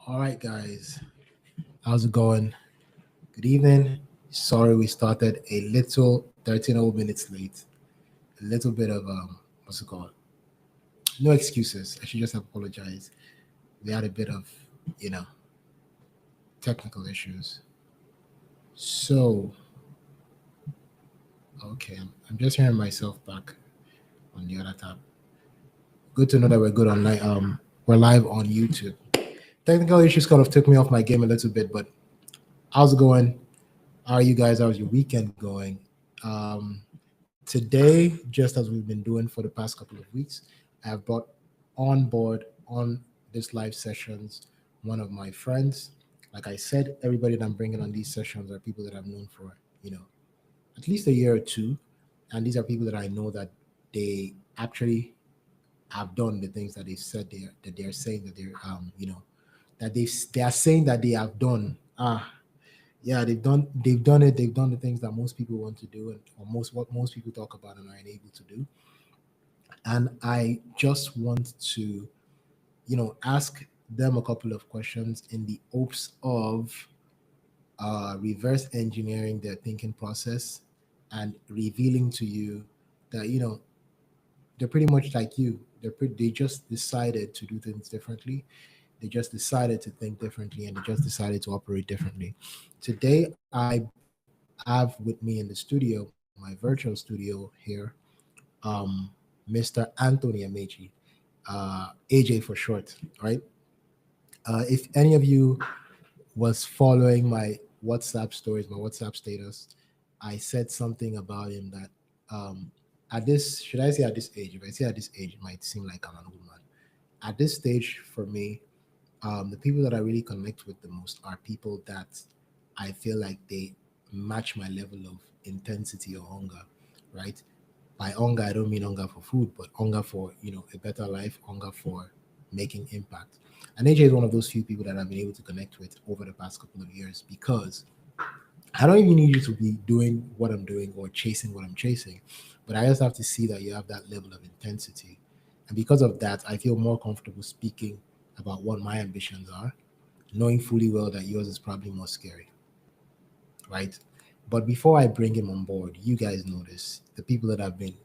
All right, guys. How's it going? Good evening. Sorry we started a little 13 old minutes late. A little bit of what's it called? No excuses. I should just apologize. We had a bit of, you know, technical issues. So, okay, I'm just hearing myself back on the other tab. Good to know that we're good online. We're live on YouTube. Technical issues kind of took me off my game a little bit, but how's it going? How are you guys? How's your weekend going? Today, just as we've been doing for the past couple of weeks, I have brought on board on this live sessions one of my friends. Like I said, everybody that I'm bringing on these sessions are people that I've known for, at least a year or two. And these are people that I know that they actually have done the things that they said they're saying that that they are saying that they have done. Yeah, they've done it. They've done the things that most people want to do, and or most what most people talk about and are unable to do. And I just want to ask them a couple of questions in the hopes of reverse engineering their thinking process and revealing to you that they're pretty much like you. They just decided to do things differently. They just decided to think differently, and they just decided to operate differently. Today, I have with me in the studio, my virtual studio here, um, Mr. Anthony Amechi, AJ for short, right? If any of you was following my WhatsApp stories, my WhatsApp status, I said something about him that at this, should I say at this age? If I say at this age, it might seem like I'm an old man. At this stage, for me, the people that I really connect with the most are people that I feel like they match my level of intensity or hunger, right? By hunger, I don't mean hunger for food, but hunger for a better life, hunger for making impact. And AJ is one of those few people that I've been able to connect with over the past couple of years because I don't even need you to be doing what I'm doing or chasing what I'm chasing, but I just have to see that you have that level of intensity. And because of that, I feel more comfortable speaking about what my ambitions are, knowing fully well that yours is probably more scary, right? But before I bring him on board, you guys know this. The people that have been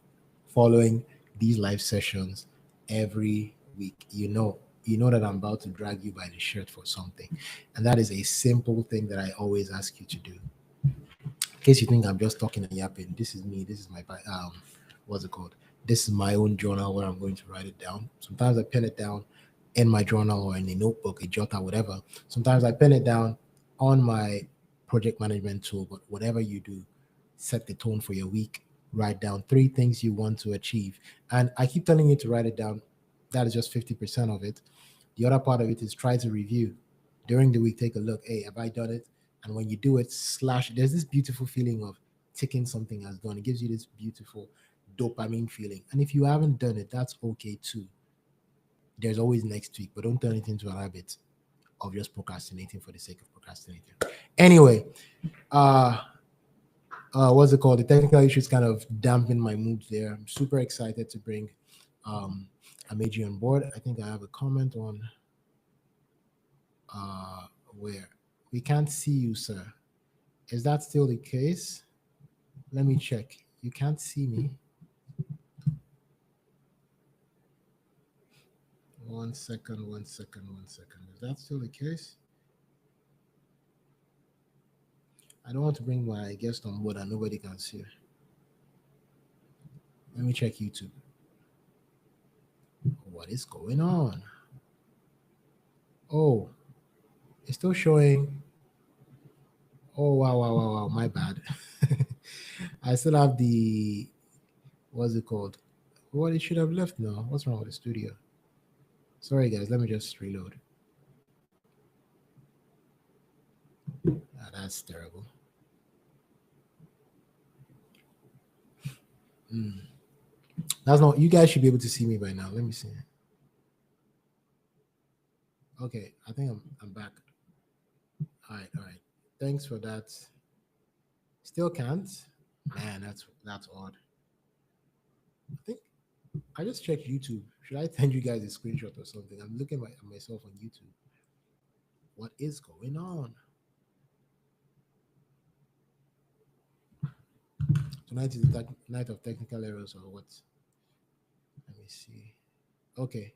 following these live sessions every week, you know that I'm about to drag you by the shirt for something. And that is a simple thing that I always ask you to do. In case you think I'm just talking and yapping, this is me. This is my what's it called? This is my own journal where I'm going to write it down. Sometimes I pen it down in my journal or in a notebook, a jotter, whatever. Sometimes I pen it down on my project management tool. But whatever you do, set the tone for your week. Write down three things you want to achieve, and I keep telling you to write it down. That is just 50% of it. The other part of it is try to review during the week. Take a look. Hey, have I done it? And when you do it, slash. There's this beautiful feeling of ticking something as done. It gives you this beautiful dopamine feeling. And if you haven't done it, that's okay too. There's always next week, but don't turn it into a habit of just procrastinating for the sake of procrastinating. Anyway, uh, what's it called? The technical issues kind of dampen my mood there. I'm super excited to bring um, Ameji on board. I think I have a comment on uh, where we can't see you, sir. Is that still the case? Let me check. You can't see me. 1 second, 1 second, 1 second. Is that still the case? I don't want to bring my guest on board and nobody can see. Let me check YouTube. What is going on? Oh, it's still showing. Oh, wow, wow, wow, wow. My bad. I still have the, what's it called? What it should have left now. What's wrong with the studio? Sorry, guys. Let me just reload. That's terrible. Mm. That's not, you guys should be able to see me by now. Let me see. Okay, I think I'm back. All right, all right. Thanks for that. Still can't. Man, that's odd. I think I just checked YouTube. Should I send you guys a screenshot or something? I'm looking at myself on YouTube. What is going on? Tonight is the night of technical errors or what? Let me see. Okay,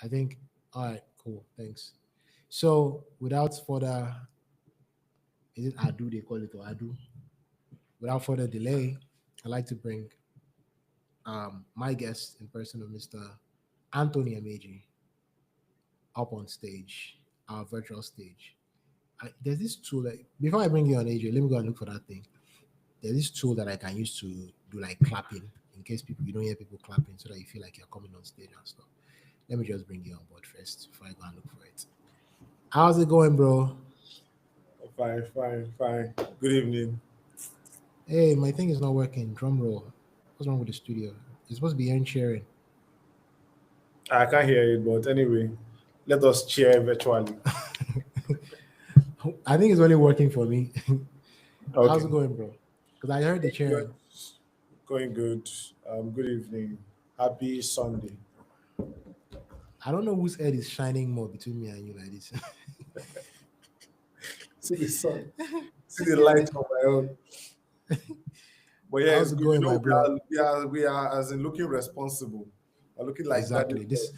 I think. All right, cool. Thanks. So, without further, is it ado they call it or ado? Without further delay, I'd like to bring my guest in person of Mr. Anthony Ameji up on stage, our virtual stage. There's this tool that before I bring you on AJ, let me go and look for that thing. There's this tool that I can use to do like clapping in case people you don't hear people clapping so that you feel like you're coming on stage and stuff. Let me just bring you on board first before I go and look for it. How's it going, bro? Fine, fine, fine. Good evening. Hey, my thing is not working. Drum roll. What's wrong with the studio? It's supposed to be end sharing. I can't hear it, but anyway, let us cheer virtually. I think it's only working for me. How's Okay. it going, bro? Because I heard the Good. cheering. Going good. Good evening. Happy Sunday. I don't know whose head is shining more between me and you like this. See the sun. See the light on my own. But yeah, it's How's it good. You going, know, my bro? we are as in looking responsible. We're looking like daddy. Exactly. This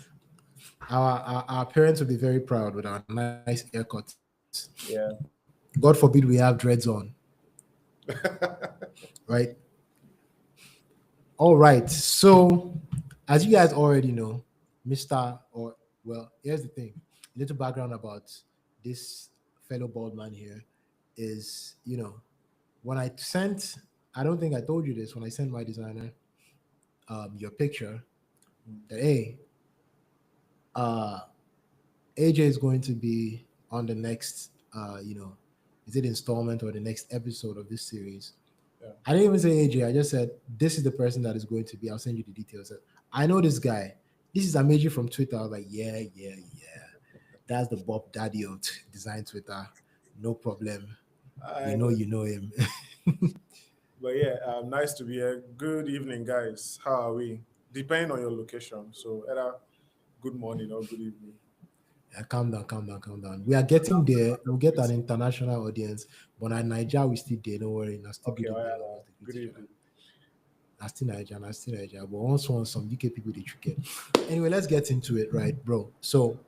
our parents will be very proud with our nice haircuts. Yeah. God forbid we have dreads on, right? All right. So, as you guys already know, Mister or well, here's the thing: a little background about this fellow bald man here is, when I sent, I don't think I told you this when I sent my designer your picture that hey, uh, AJ is going to be on the next, is it installment or the next episode of this series? Yeah. I didn't even say AJ. I just said this is the person that is going to be. I'll send you the details. I know this guy. This is Ameji from Twitter. I was like, yeah, yeah, yeah. That's the Bob Daddy of design Twitter. No problem. We I know know. you know him. But yeah, nice to be here. Good evening, guys. How are we? Depending on your location. So either good morning or good evening. Calm down, calm down, calm down. We are getting there. We'll get an international audience, but in Nigeria, we still there. Don't worry. Now, still Okay, good all evening. right, Lagos, they greet good each other. evening. I still Nigeria, I still Nigeria. But once some UK people they trick it. Anyway, let's get into it, right, bro? So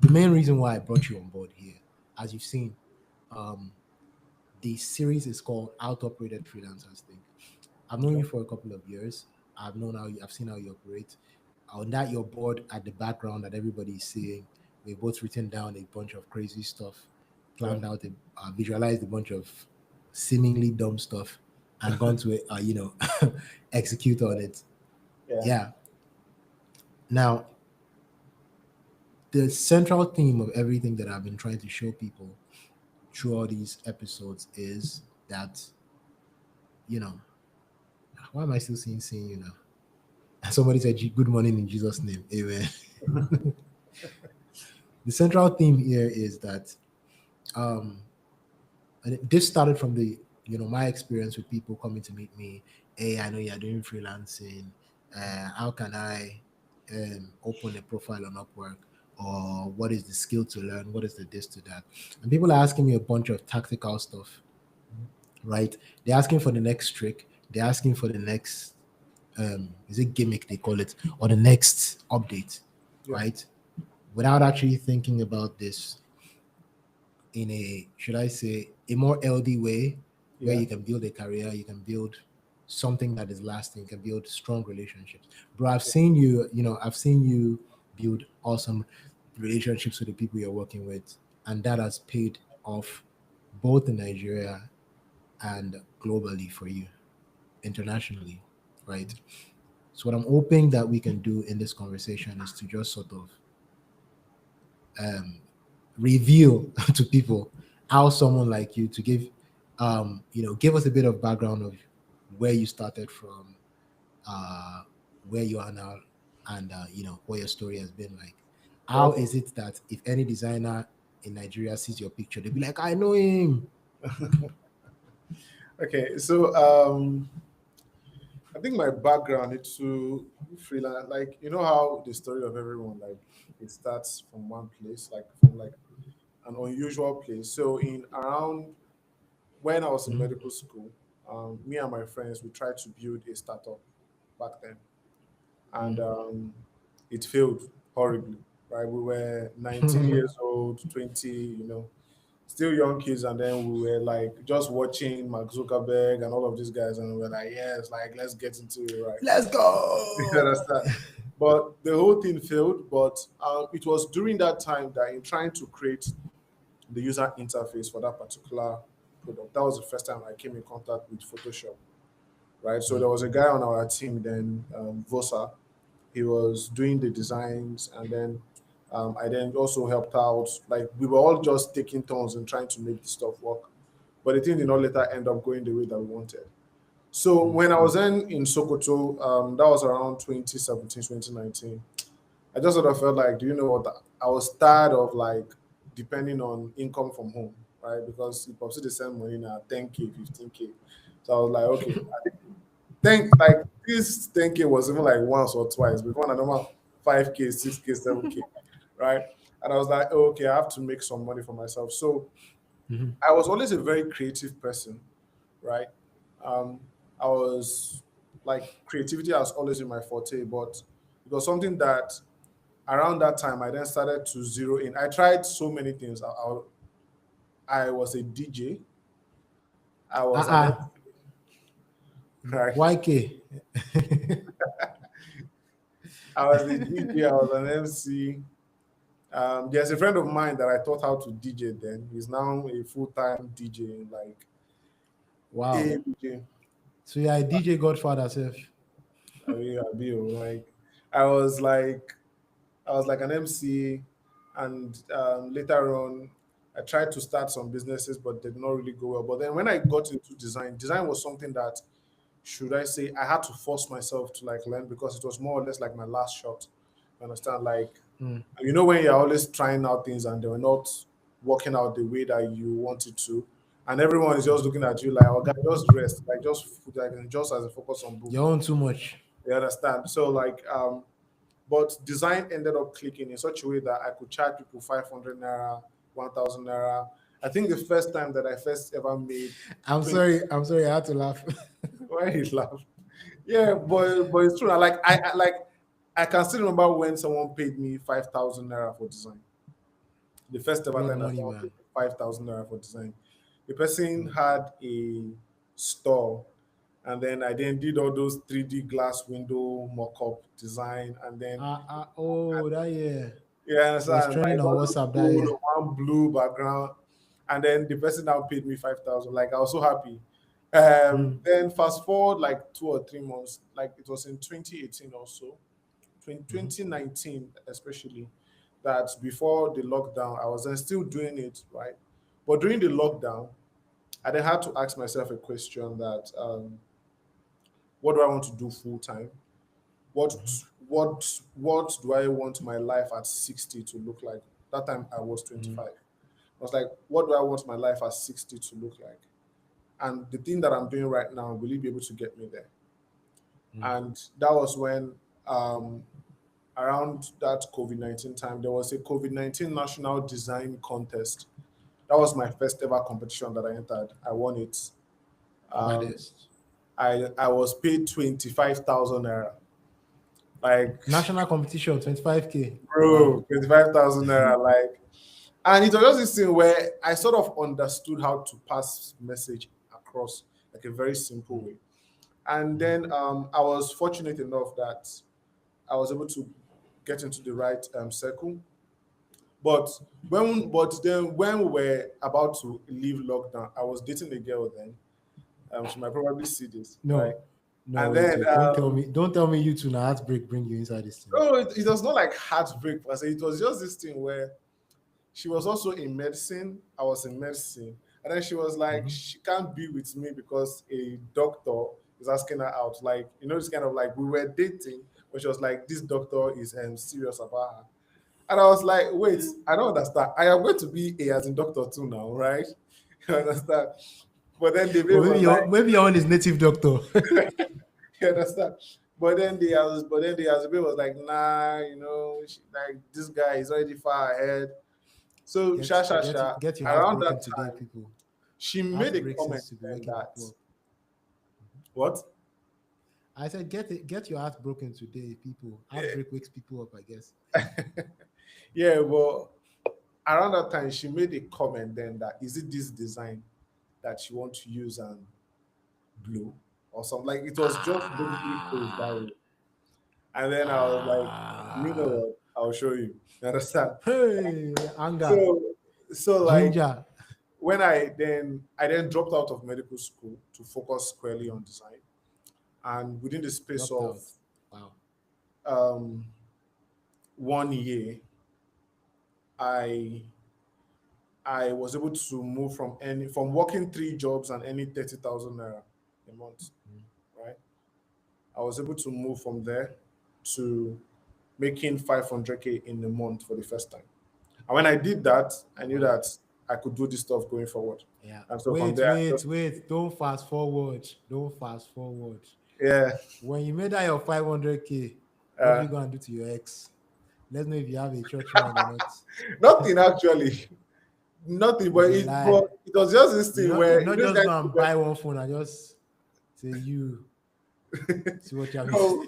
the main reason why I brought you on board here, as you've seen, um, the series is called Out Operated Freelancers Thing. I've known Okay. you for a couple of years. I've seen how you operate. On that your board at the background that everybody is seeing, we've both written down a bunch of crazy stuff, Yeah. planned out, visualized a bunch of seemingly dumb stuff, and gone to execute on it. Yeah. Yeah. Now, the central theme of everything that I've been trying to show people through all these episodes is that, you know, why am I still seeing you now? Somebody said, Good morning in Jesus' name. Amen. The central theme here is that, um, and this started from my experience with people coming to meet me. Hey, I know you're doing freelancing. How can I open a profile on Upwork? Or what is the skill to learn? What is the this to that? And people are asking me a bunch of tactical stuff, right? They're asking for the next trick. They're asking for the next, is it gimmick they call it, or the next update, Yeah. right? Without actually thinking about this in a, should I say, a more healthy way where Yeah. you can build a career, you can build something that is lasting, you can build strong relationships. Bro, I've seen you build awesome relationships with the people you're working with, and that has paid off both in Nigeria and globally for you, internationally, right? So what I'm hoping that we can do in this conversation is to just sort of um, reveal to people how someone like you to give us a bit of background of where you started from, uh, where you are now, and what your story has been like. How Okay. is it that if any designer in Nigeria sees your picture, they'll be like, I know him. Okay. So I think my background into freelance, like you know how the story of everyone, like it starts from one place, like from like an unusual place. So in around when I was in Mhm. medical school, me and my friends we tried to build a startup back then, and it failed horribly. Right, we were 19 Mhm. years old, 20, still young kids, and then we were like just watching Mark Zuckerberg and all of these guys, and we were like, yes, like let's get into it, right? Let's You go. understand? But the whole thing failed. But it was during that time that in trying to create the user interface for that particular product, that was the first time I came in contact with Photoshop, right? So there was a guy on our team then, Vosa. He was doing the designs, and then I then also helped out. Like we were all just taking turns and trying to make the stuff work. But the thing did not later end up going the way that we wanted. So when I was then in Sokoto, that was around 2017, 2019. I just sort of felt like, do you know what? I was tired of like depending on income from home, right? Because you probably the same money now, 10K, 15K. So I was like, okay, think like this 10K was even like once or twice before a normal 5K, 6K, 7K, right? And I was like, oh, okay, I have to make some money for myself. So Mhm. I was always a very creative person, right? Um, I was like creativity has always been my forte, but it was something that around that time I then started to zero in. I tried so many things. I was a DJ. I was an Uh-uh. MC, right? YK. I was a DJ. I was an MC. There's a friend of mine that I taught how to DJ then. He's now a full-time DJ, like Wow. a DJ. So you're a DJ Godfather self. Like I was like I was like an MC, and later on, I tried to start some businesses, but did not really go well. But then when I got into design, design was something that, should I say, I had to force myself to like learn because it was more or less like my last shot. You understand? Like, Mm. when you're always trying out things and they were not working out the way that you wanted to, and everyone is just looking at you like, "Oh, God, just rest, like just as a focus on book." You own too much. You understand? So like, but design ended up clicking in such a way that I could charge people 500 naira, 1000 naira. I think the first time that I first ever made I'm 20, sorry. I'm sorry. I had to laugh. why you laugh? Yeah, but it's true. I can still remember when someone paid me 5,000 naira for design. The first ever Blood time that money, someone paid man. me 5,000 naira for design. The person had a store, and then I then did all those 3D glass window mock-up design, and then Oh, that yeah. you It was understand? trending Like on one WhatsApp that gold, year. one blue background, and then the person now paid me 5,000. Like I was so happy. Mm. Then fast forward like 2 or 3 months, like it was in 2018 or so, Mhm. 2019 especially, that before the lockdown, I was then still doing it, right? But during the lockdown, I then had to ask myself a question that, what do I want to do full time? What what do I want my life at 60 to look like? That time I was Mm. 25. I was like, what do I want my life at 60 to look like? And the thing that I'm doing right now, will it be able to get me there? Mm. And that was when, um, around that COVID-19 time, there was a COVID-19 national design contest. That was my first ever competition that I entered. I won it. Um, Baddest. I was paid 25,000 naira. Like, National competition, 25K. bro, Wow. 25,000 naira. Like, and it was just this thing where I sort of understood how to pass message across like a very simple way. And Mhm. then I was fortunate enough that I was able to get into the right circle. But but then when we were about to leave lockdown, I was dating a girl then. She might probably see this, right? No, no, And wait, then wait. Don't tell me you to now heartbreak bring you inside this thing. oh, it was not like heartbreak per se. It was just this thing where she was also in medicine. I was in medicine. And then she was like, Mhm. she can't be with me because a doctor is asking her out. Like, this kind of like we were dating, but she was like, this doctor is serious about her. And I was like, wait, I don't understand. I am going to be a as in doctor too now, right? You understand? But then the babe Or maybe was like, your own is native doctor. you understand? But then the babe was like, nah, she, like this guy is already far ahead. So Get sha sha get sha. get your heart Around broken that today, time, people. she made a Heartbreak comment seems to be then waking that people up. what? I said, get your heart broken today, people. Heartbreak wakes people up, I guess. Yeah, well, around that time she made a comment then that is it this design that you want to use and blue or something like it was just basically phrased that Ah, way. And then I was like, you know ah. what? I'll show you. You understand? Hey, anger, So like ginger, when I then dropped out of medical school to focus squarely on design. And within the space dropped of out. Wow. um 1 year, I I was able to move from working 3 jobs and earning 30,000 naira a month, Mm. right? I was able to move from there to making 500K in a month for the first time. And when I did that, I knew Wow. that I could do this stuff going forward. Yeah. And so from Wait, there, I wait, just, wait. Don't fast forward. Don't fast forward. yeah, When you made that your 500K, what did uh, you go and do to your ex? Let's know if you have a church mind or not. nothing actually, nothing. You But dey lie. it was just this thing You where not this just guy, go and buy one phone and just say you see what you're missing. no,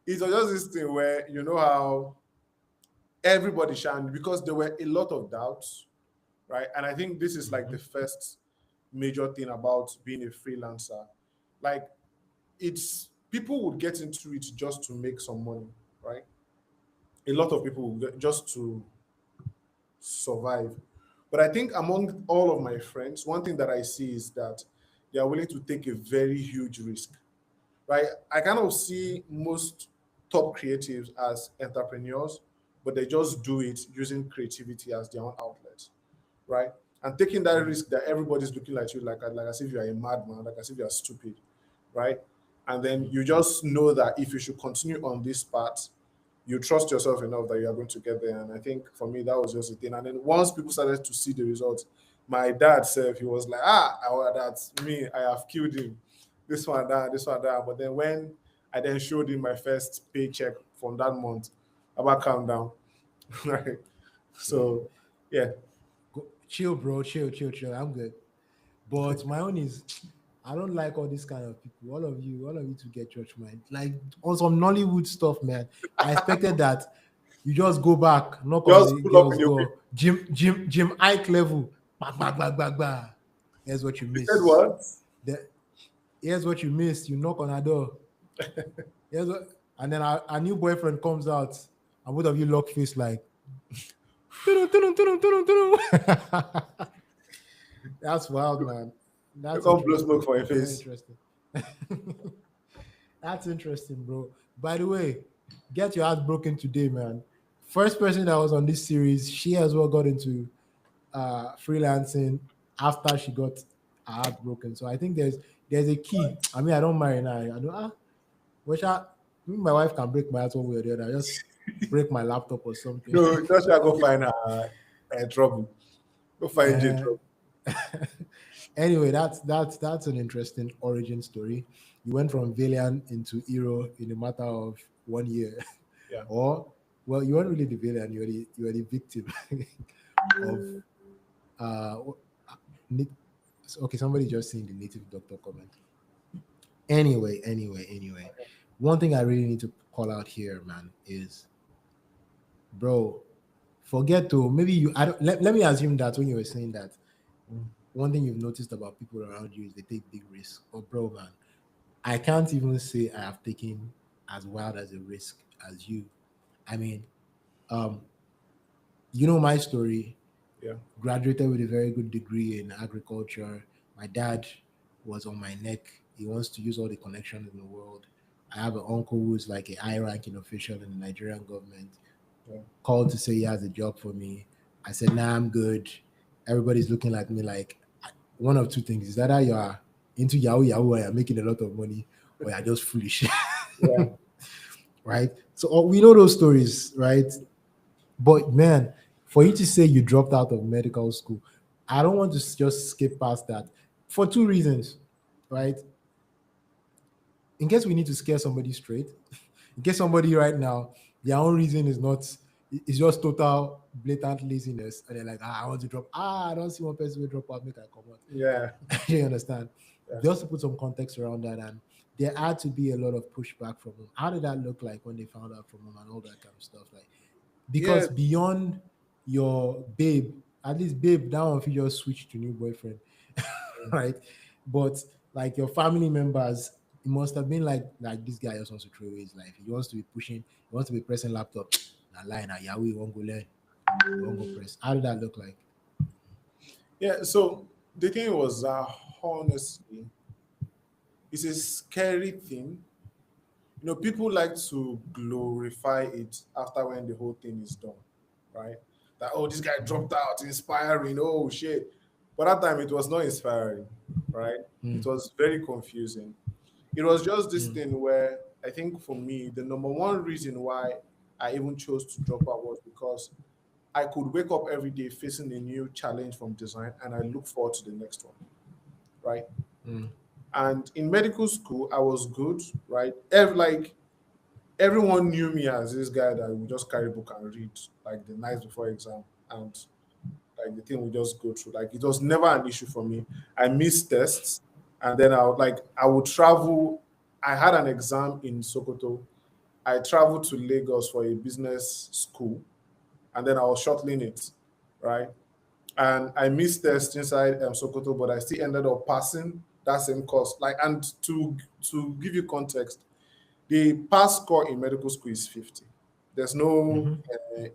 it was just this thing where you know how everybody shined because there were a lot of doubts, right? And I think this is like the Mhm. first major thing about being a freelancer. Like it's people would get into it just to make some money, right? A lot of people would get just to survive. But I think among all of my friends, one thing that I see is that they are willing to take a very huge risk, right? I kind of see most top creatives as entrepreneurs, but they just do it using creativity as their own outlet, right? And taking that Mm. risk that everybody's looking at you like as if you are a madman, like as if you are stupid, right? And then Mm. you just know that if you should continue on this path, you trust yourself enough that you are going to get there. And I think for me, that was just the thing. And then once people started to see the results, my dad said, he was like, that's me. I have killed him. This one, that. But then when I then showed him my first paycheck from that month, about calm down. Right. Yeah. So, yeah. Chill, bro. Chill, chill, chill. I'm good. But my own is, I don't like all this kind of people. All of you to get church mind. Like on some Nollywood stuff, man. I expected that you just go back, knock on Just the pull up in girl's the way. door, Jim Ike level. Bah, bah, bah, bah, bah. Here's what you You said miss. what? The, here's what you missed. You knock on her door. Here's what, and then our new boyfriend comes out, and both of you lock face like. "Tudum, tudum, tudum, tudum, tudum." That's wild, man. You That's can't blow smoke interesting. for your Very face. interesting. That's interesting, bro. By the way, get your heart broken today, man. First person that was on this series, she as well got into freelancing after she got her heart broken. So I think there's a key. I mean, I don't marry now. I don't. Which my wife can break my heart one way or the other. I just break my laptop or something. No, just gotta go find trouble. Go find J Uh, trouble. anyway, that's an interesting origin story. You went from villain into hero in a matter of 1 year, Yeah. or well, you weren't really the villain. You were the victim of uh. nat- Okay, somebody just saying the native doctor comment. Anyway, one thing I really need to call out here, man, is bro. Forget to maybe you. I don't, let me assume that when you were saying that, one thing you've noticed about people around you is they take big risks. Oh, bro, man, I can't even say I have taken as wild as a risk as you. I mean, um, you know my story. Yeah. Graduated with a very good degree in agriculture. My dad was on my neck. He wants to use all the connections in the world. I have an uncle who's like a high-ranking official in the Nigerian government. Yeah. Called to say he has a job for me. I said, "Nah, I'm good." Everybody's looking at me like one of two things: is either you are into Yahoo Yahoo and you're making a lot of money, or you're just foolish, Yeah. right? So we know those stories, right? But man, for you to say you dropped out of medical school, I don't want to just skip past that for two reasons, right? In case we need to scare somebody straight, in case somebody right now, their own reason is not It's just total blatant laziness, and they're like, I want to drop. I don't see one person will drop out, make I come out. Yeah. You understand? Yeah. Just to put some context around that, and there had to be a lot of pushback from them. How did that look like when they found out from them and all that kind of stuff? Like, Yeah. because beyond your babe, at least babe, that one if you just switch to new boyfriend, right? But like your family members, it must have been like this guy just wants to throw away his life. He wants to be pushing, he wants to be pressing laptop. Nah lie, nah Yahweh, you won't go learn, you won't go press. How did that look like? Yeah. So the thing was, honestly, it's a scary thing. You know, people like to glorify it after when the whole thing is done, right? That, oh, this guy dropped out, inspiring. Oh shit! But that time it was not inspiring, right? It Mm, was very confusing. It was just this mm, thing where I think for me, the number one reason why I even chose to drop out was because I could wake up every day facing a new challenge from design and I look forward to the next one, right? mm, And in medical school, I was good, right? Like everyone knew me as this guy that would just carry book and read like the night before exam, and like the thing would just go through. Like it was never an issue for me. I missed tests, and then I would travel. I had an exam in Sokoto. I traveled to Lagos for a business school, and then I was shuttling it, right? And I missed test inside Sokoto, but I still ended up passing that same course. Like, and to give you context, the pass score in medical school is 50. There's no mm-hmm,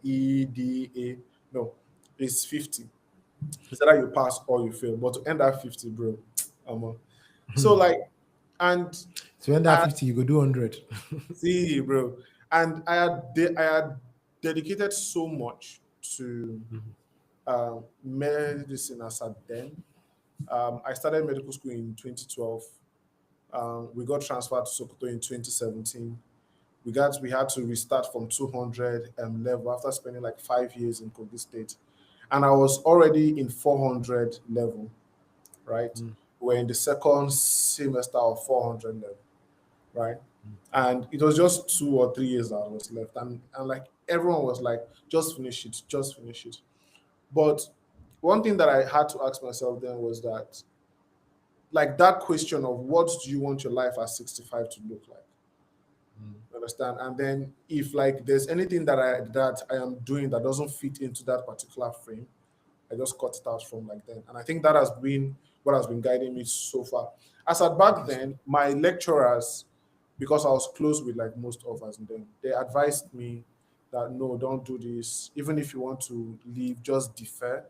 EDA. No, it's 50. It's either you pass or you fail. But to end at 50, bro, so mm. like, and So when that I 50, you go do 100. see, bro, and I had dedicated so much to medicine as at then. I started medical school in 2012. We got transferred to Sokoto in 2017. We had to restart from 200 level after spending like 5 years in Kogi State, and I was already in 400 level. Right, Mm, we're in the second semester of 400 level. Right, and it was just 2 or 3 years that was left, and like everyone was like, just finish it, just finish it. But one thing that I had to ask myself then was that, like, that question of what do you want your life at 65 to look like? mm, You understand? And then if like there's anything that I am doing that doesn't fit into that particular frame, I just cut it out from like then. And I think that has been what has been guiding me so far. As at back interesting. then, my lecturers, because I was close with like most of us, and then they advised me that no, don't do this. Even if you want to leave, just defer,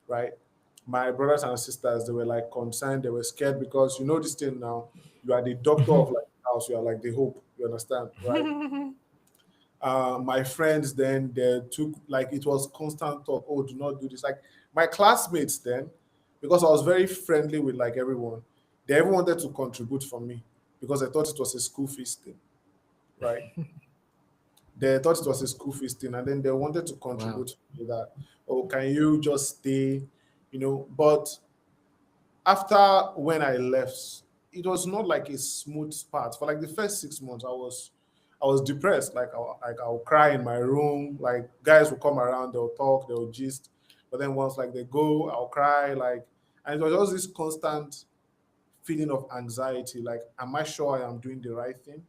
right? My brothers and sisters, they were like concerned, they were scared because you know this thing now, you are the doctor of like the house, you are like the hope, you understand, right? My friends then they took like it was constant talk. Oh, do not do this. Like my classmates then, because I was very friendly with like everyone, they even wanted to contribute for me because I thought it was a school fees thing, right? They thought it was a school fees thing, and then they wanted to Wow. contribute to that. Oh, can you just stay? You know, but after when I left, it was not like a smooth path. For like the first 6 months, I was depressed. Like I'll cry in my room. Like guys will come around, they'll talk, they'll gist. But then once like they go, I'll cry. Like, and it was just this constant feeling of anxiety. Like, am I sure I am doing the right thing?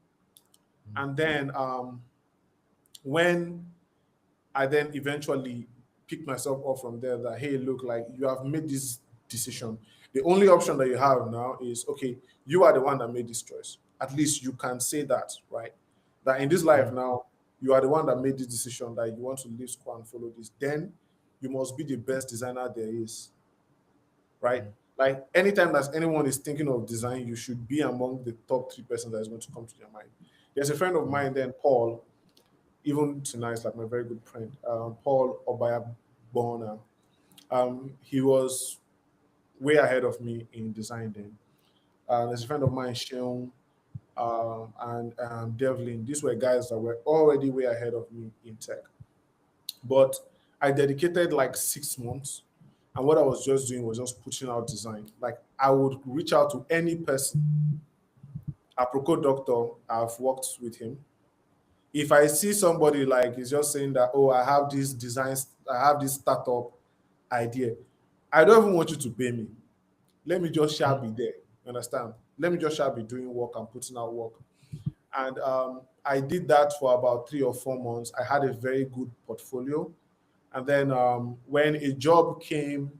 Mm, And then when I then eventually picked myself up from there that, hey, look, like you have made this decision. The only option that you have now is, okay, you are the one that made this choice. At least you can say that, right? That in this life mm, now, you are the one that made this decision that you want to leave school and follow this. Then you must be the best designer there is, right? mm, Like anytime that anyone is thinking of design, you should be among the top 3 persons that is going to come to their mind. There's a friend of mm, mine, then Paul, even tonight, like my very good friend, Paul Obaya Bona. He was way ahead of me in design then. There's a friend of mine, Sheung, and Devlin. These were guys that were already way ahead of me in tech. But I dedicated like 6 months, and what I was just doing was just pushing out design. Like I would reach out to any person. Aproko doctor, I've worked with him. if I see somebody like is just saying that, oh, I have this designs, I have this startup idea, I don't even want you to pay me. Let me just shall be there. You understand? Let me just shall be doing work and putting out work. And I did that for about 3 or 4 months. I had a very good portfolio. And then when a job came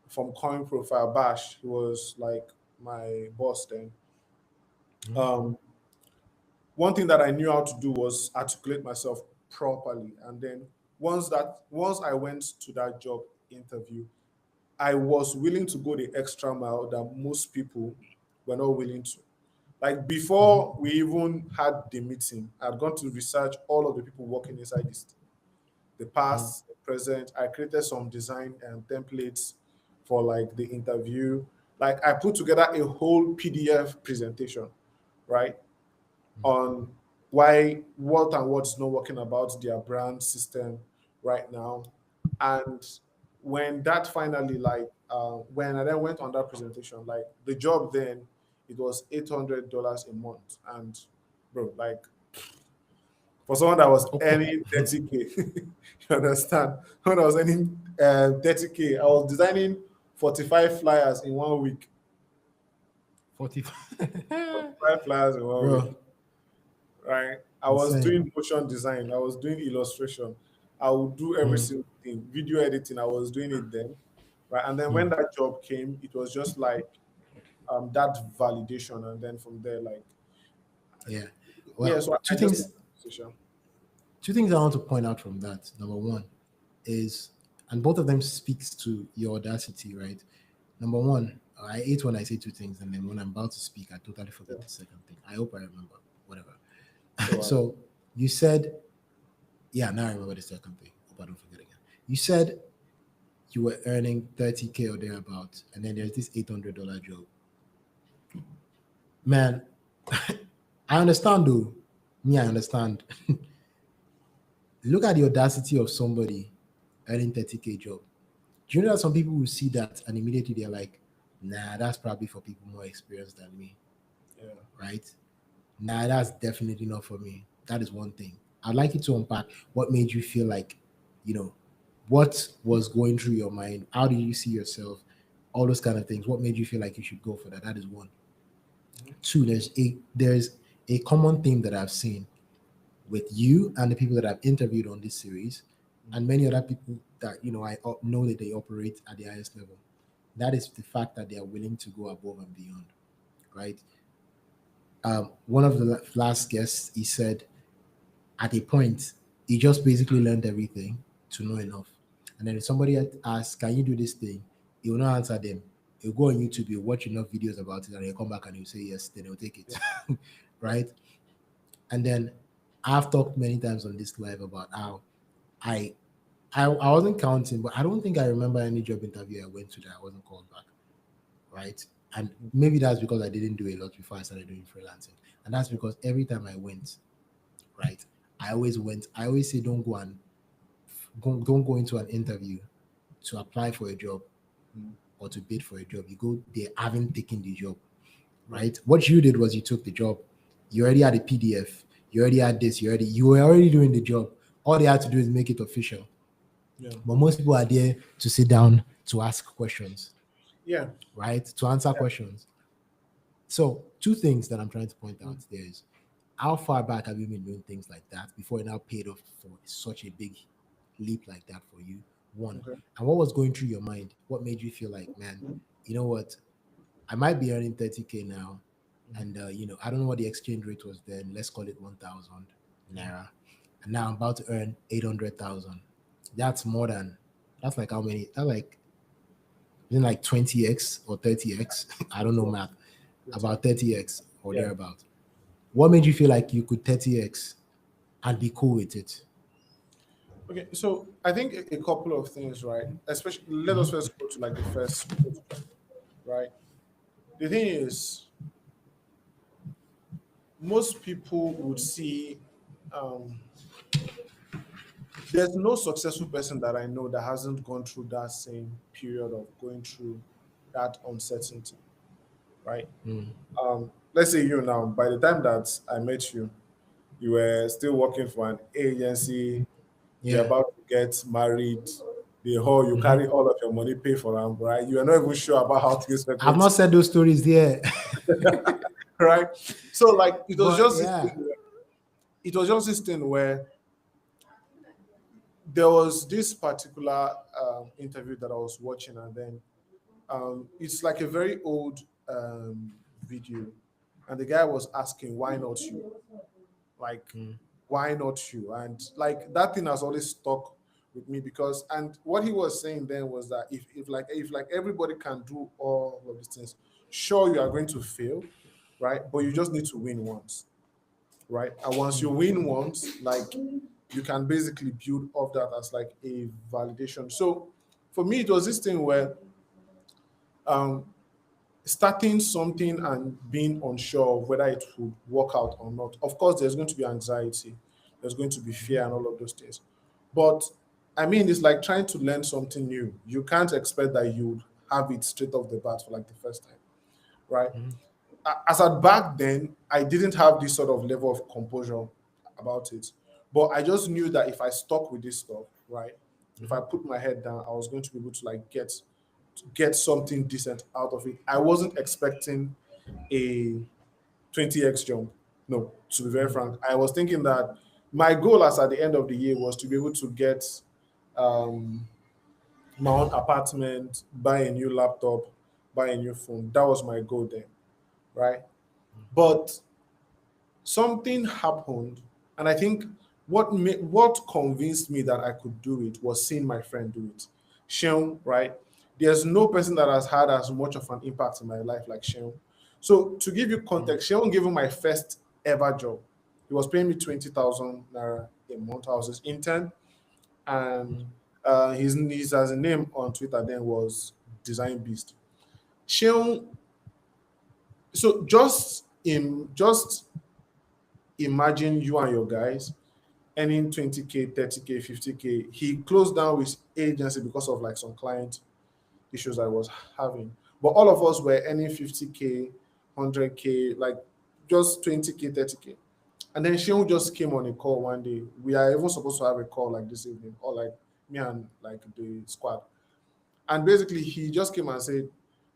from Coin Profile Bash, he was like my boss then. Um, one thing that I knew how to do was articulate myself properly. And then once I went to that job interview, I was willing to go the extra mile that most people were not willing to. Like before we even had the meeting, I'd gone to research all of the people working inside this, the past, the present. I created some design and templates for like the interview. Like I put together a whole PDF presentation, right, on why what and what's not working about their brand system right now. And when that finally like when I then went on that presentation, like the job then it was $800 a month. And bro, like for someone that was Okay. earning 30K, you understand? When I was earning 30K, I was designing 45 flyers in 1 week. 45. 45 flyers in 1 week. Bro, Right? I was insane. doing motion design, I was doing illustration, I would do every Mm, single thing, video editing, I was doing it then. Right. And then when mm, that job came, it was just like that validation. And then from there, like, yeah. yeah, Well, so I just left the position. two things I want to point out from that. Number one is, and both of them speaks to your audacity, right? Number one, I hate when I say two things, and then when I'm about to speak, I totally Yeah. forget the second thing. I hope I remember. Whatever. So So you said, yeah, now I remember the second thing. Hope I don't forget again. You said you were earning 30K or thereabout, and then there's this $800 job. Man, I understand though. Me, I understand. Look at the audacity of somebody earning 30K job. Do you know that some people will see that and immediately they're like, nah, that's probably for people more experienced than me, yeah. right? Nah, that's definitely not for me. That is one thing. I'd like you to unpack what made you feel like, you know, what was going through your mind? How do you see yourself? All those kind of things. What made you feel like you should go for that? That is one. Two, there's a common theme that I've seen with you and the people that I've interviewed on this series, and many other people that I know that they operate at the highest level. That is the fact that they are willing to go above and beyond, right? One of the last guests, he said at a point he just basically learned everything to know enough, and then if somebody asks, "Can you do this thing?" He will not answer them. He'll go on YouTube, he'll watch enough videos about it, and he'll come back and he'll say yes. Then he'll take it, Yeah. right? And then I've talked many times on this live about how I I wasn't counting, but I don't think I remember any job interview I went to that I wasn't called back, right? And maybe that's because I didn't do a lot before I started doing freelancing, and that's because every time I went, right, I always say don't go into an interview to apply for a job Mm. or to bid for a job. You go there having taken the job, Yeah. right? What you did was you took the job. You already had a PDF. You already had this. You were already doing the job. All they had to do is make it official. Yeah. But most people are there to sit down to ask questions, Yeah. right? To answer Yeah. questions. So two things that I'm trying to point out Mm. there is, how far back have you been doing things like that before it now paid off for such a big leap like that for you? One. Okay. And what was going through your mind? What made you feel like, man, you know what? I might be earning 30K now. And, I don't know what the exchange rate was then. Let's call it 1,000 naira. And now I'm about to earn 800,000. That's more than, that's like how many? That's like, isn't like 20x or 30x? I don't know So, math. it's About 30x or yeah. thereabout. What made you feel like you could 30x and be cool with it? Okay. So I think a couple of things, right? Especially, let us Mhm. first go to like the first question, right? The thing is, most people would see um, there's no successful person that I know that hasn't gone through that same period of going through that uncertainty, right? Mm. Let's say you now, by the time that I met you, You were still working for an agency. You're Yeah. about to get married. The whole you Mhm. carry all of your money, pay for them, right? You are not even sure about how things are I've going not to, said those stories here. right? So like But yeah. it was just this thing where there was this particular interview that I was watching, and then it's like a very old video, and the guy was asking, "Why not you?" Like, Mm, why not you? And like that thing has always stuck with me because, and what he was saying then was that if everybody can do all of these things, sure you are going to fail, right? But you mhm, just need to win once, right? And once you mm, win once, like you can basically build off that as like a validation. So for me, it was this thing where um, starting something and being unsure of whether it would work out or not. Of course, there's going to be anxiety, there's going to be mhm, fear, and all of those things. But I mean, it's like trying to learn something new. You can't expect that you would have it straight off the bat for like the first time, right? mhm, As at back then, I didn't have this sort of level of composure about it. But I just knew that if I stuck with this stuff, right, if I mhm, put my head down, I was going to be able to like get something decent out of it. I wasn't expecting a 20x jump. No, to be very mhm, frank, I was thinking that my goal as at the end of the year was to be able to get um, my own apartment, buy a new laptop, buy a new phone. That was my goal then, right? But something happened, and I think what convinced me that I could do it was seeing my friend do it. Sheon, right? There's no person that has had as much of an impact in my life like Sheon. So to give you mm, context, Sheon gave me my first ever job. He was paying me 20,000 naira a month. I was his intern, and mm, his as a name on Twitter then was Design Beast. Sheon, so just imagine you and your guys earning 20K, 30K, 50K. He closed down his agency because of like some client issues I was having. But all of us were earning 50K, 100K, like just 20K, 30K. And then Shehu just came on a call one day. We are even supposed to have a call like this evening, or like me and like the squad. And basically, he just came and said,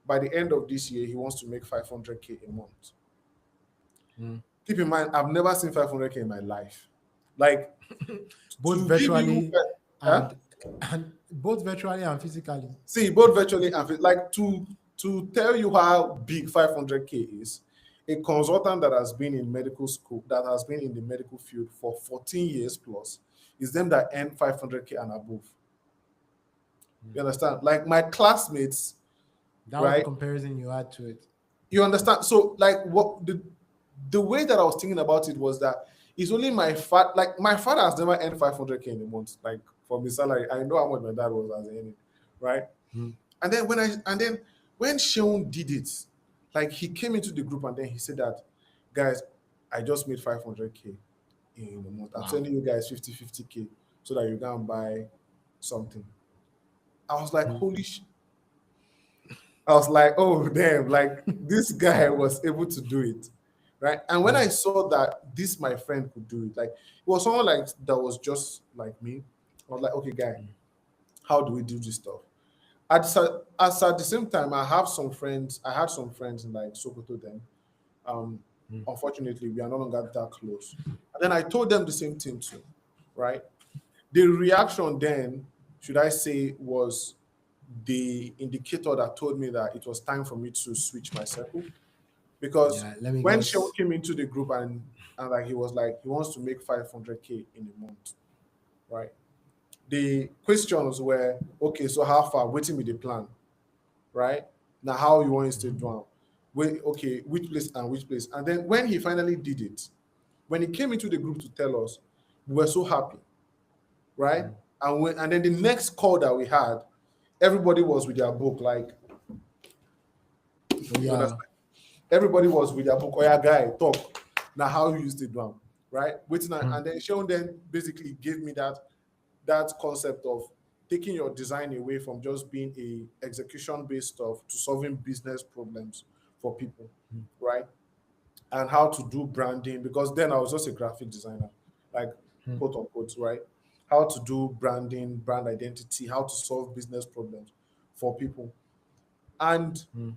by the end of this year, he wants to make 500K a month. mm. Keep in mind, I've never seen 500K in my life. Like, Both to give you, virtually huh? and both virtually and physically. See, both virtually and like to tell you how big 500K is, a consultant that has been in medical school, that has been in the medical field for 14 years plus, is them that earn 500K and above. Mm. You understand? Like my classmates, That was the right? comparison you had to it. You understand? So like what the way that I was thinking about it was that it's only my father. Like my father has never earned 500K in a month. Like from his salary, I know how much my dad was as earning, right? Mm, And then when Sheon did it, like he came into the group and then he said that, guys, I just made 500K in a month. I'm wow. sending you guys 50K so that you can buy something. I was like, Mm, holy I was like, oh damn, like this guy was able to do it. Right. And when I mm, saw that this my friend could do it, like it was someone like that was just like me. I was like, okay, guy, mm, how do we do this stuff? At the same time, I have some friends. I had some friends in like Sokoto then. Um, mm, Unfortunately, we are no longer that close. And then I told them the same thing too, right? The reaction then, should I say, was the indicator that told me that it was time for me to switch my circle. Because yeah, let me when Sheol guess. came into the group and like he was like he wants to make 500K in a month, right? The questions were okay. So how far? Waiting with the plan, right? Now, how you want to stay Mhm, down? Wait, okay, which place and which place? And then when he finally did it, when he came into the group to tell us, we were so happy, right? mm. And then the next call that we had, everybody was with their book, like Oh you yeah. understand? Everybody was with their book. Oh yeah, guy, talk. Now how you used it down, right? Waiting Mm, and then Sean then basically gave me that concept of taking your design away from just being a execution based stuff to solving business problems for people, mm, right? and how to do branding, because then I was just a graphic designer, like Hmm. quote unquote, right? How to do branding, brand identity, how to solve business problems for people. And Hmm.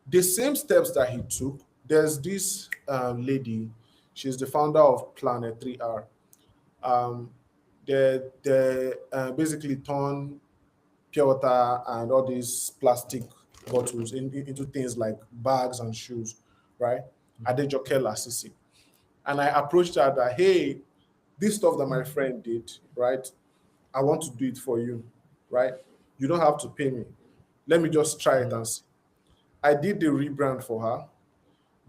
the same steps that he took, there's this lady, she's the founder of Planet 3R. Um, they basically turn pure water and all these plastic bottles into things like bags and shoes, right? Adejoke Lasisi. And I approached her that, hey, this stuff that my friend did, right? I want to do it for you, right? You don't have to pay me. Let me just try it Hmm. and see. I did the rebrand for her,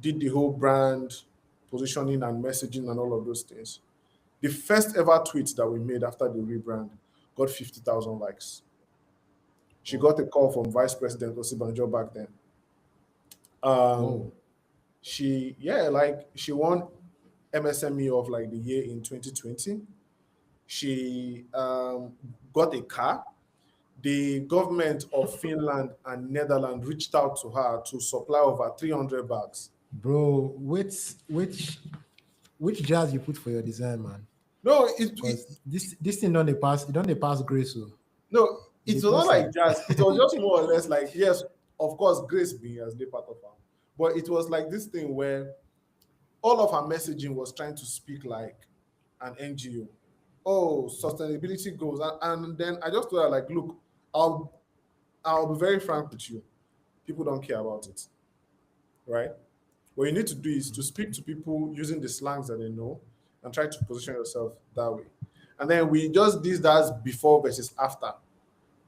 did the whole brand positioning and messaging and all of those things. The first ever tweet that we made after the rebrand got 50,000 likes. She Whoa. got a call from Vice President Osibanjo back then. Um, Whoa. she won MSME of like the year in 2020. She got a car. The government of Finland and Netherlands reached out to her to supply over 300 bags. Bro, which jazz you put for your design, man? No, Because this thing don't they pass, it don't they pass grace, so no, it they was not pass like them. jazz. It was just more or less like, yes, of course, Grace being as the part of her. But it was like this thing where all of her messaging was trying to speak like an NGO. Oh, sustainability goals. And then I just told her, like, look, I'll I'll be very frank with you. People don't care about it, right? What you need to do is to speak to people using the slangs that they know and try to position yourself that way. And then we just did that before versus after.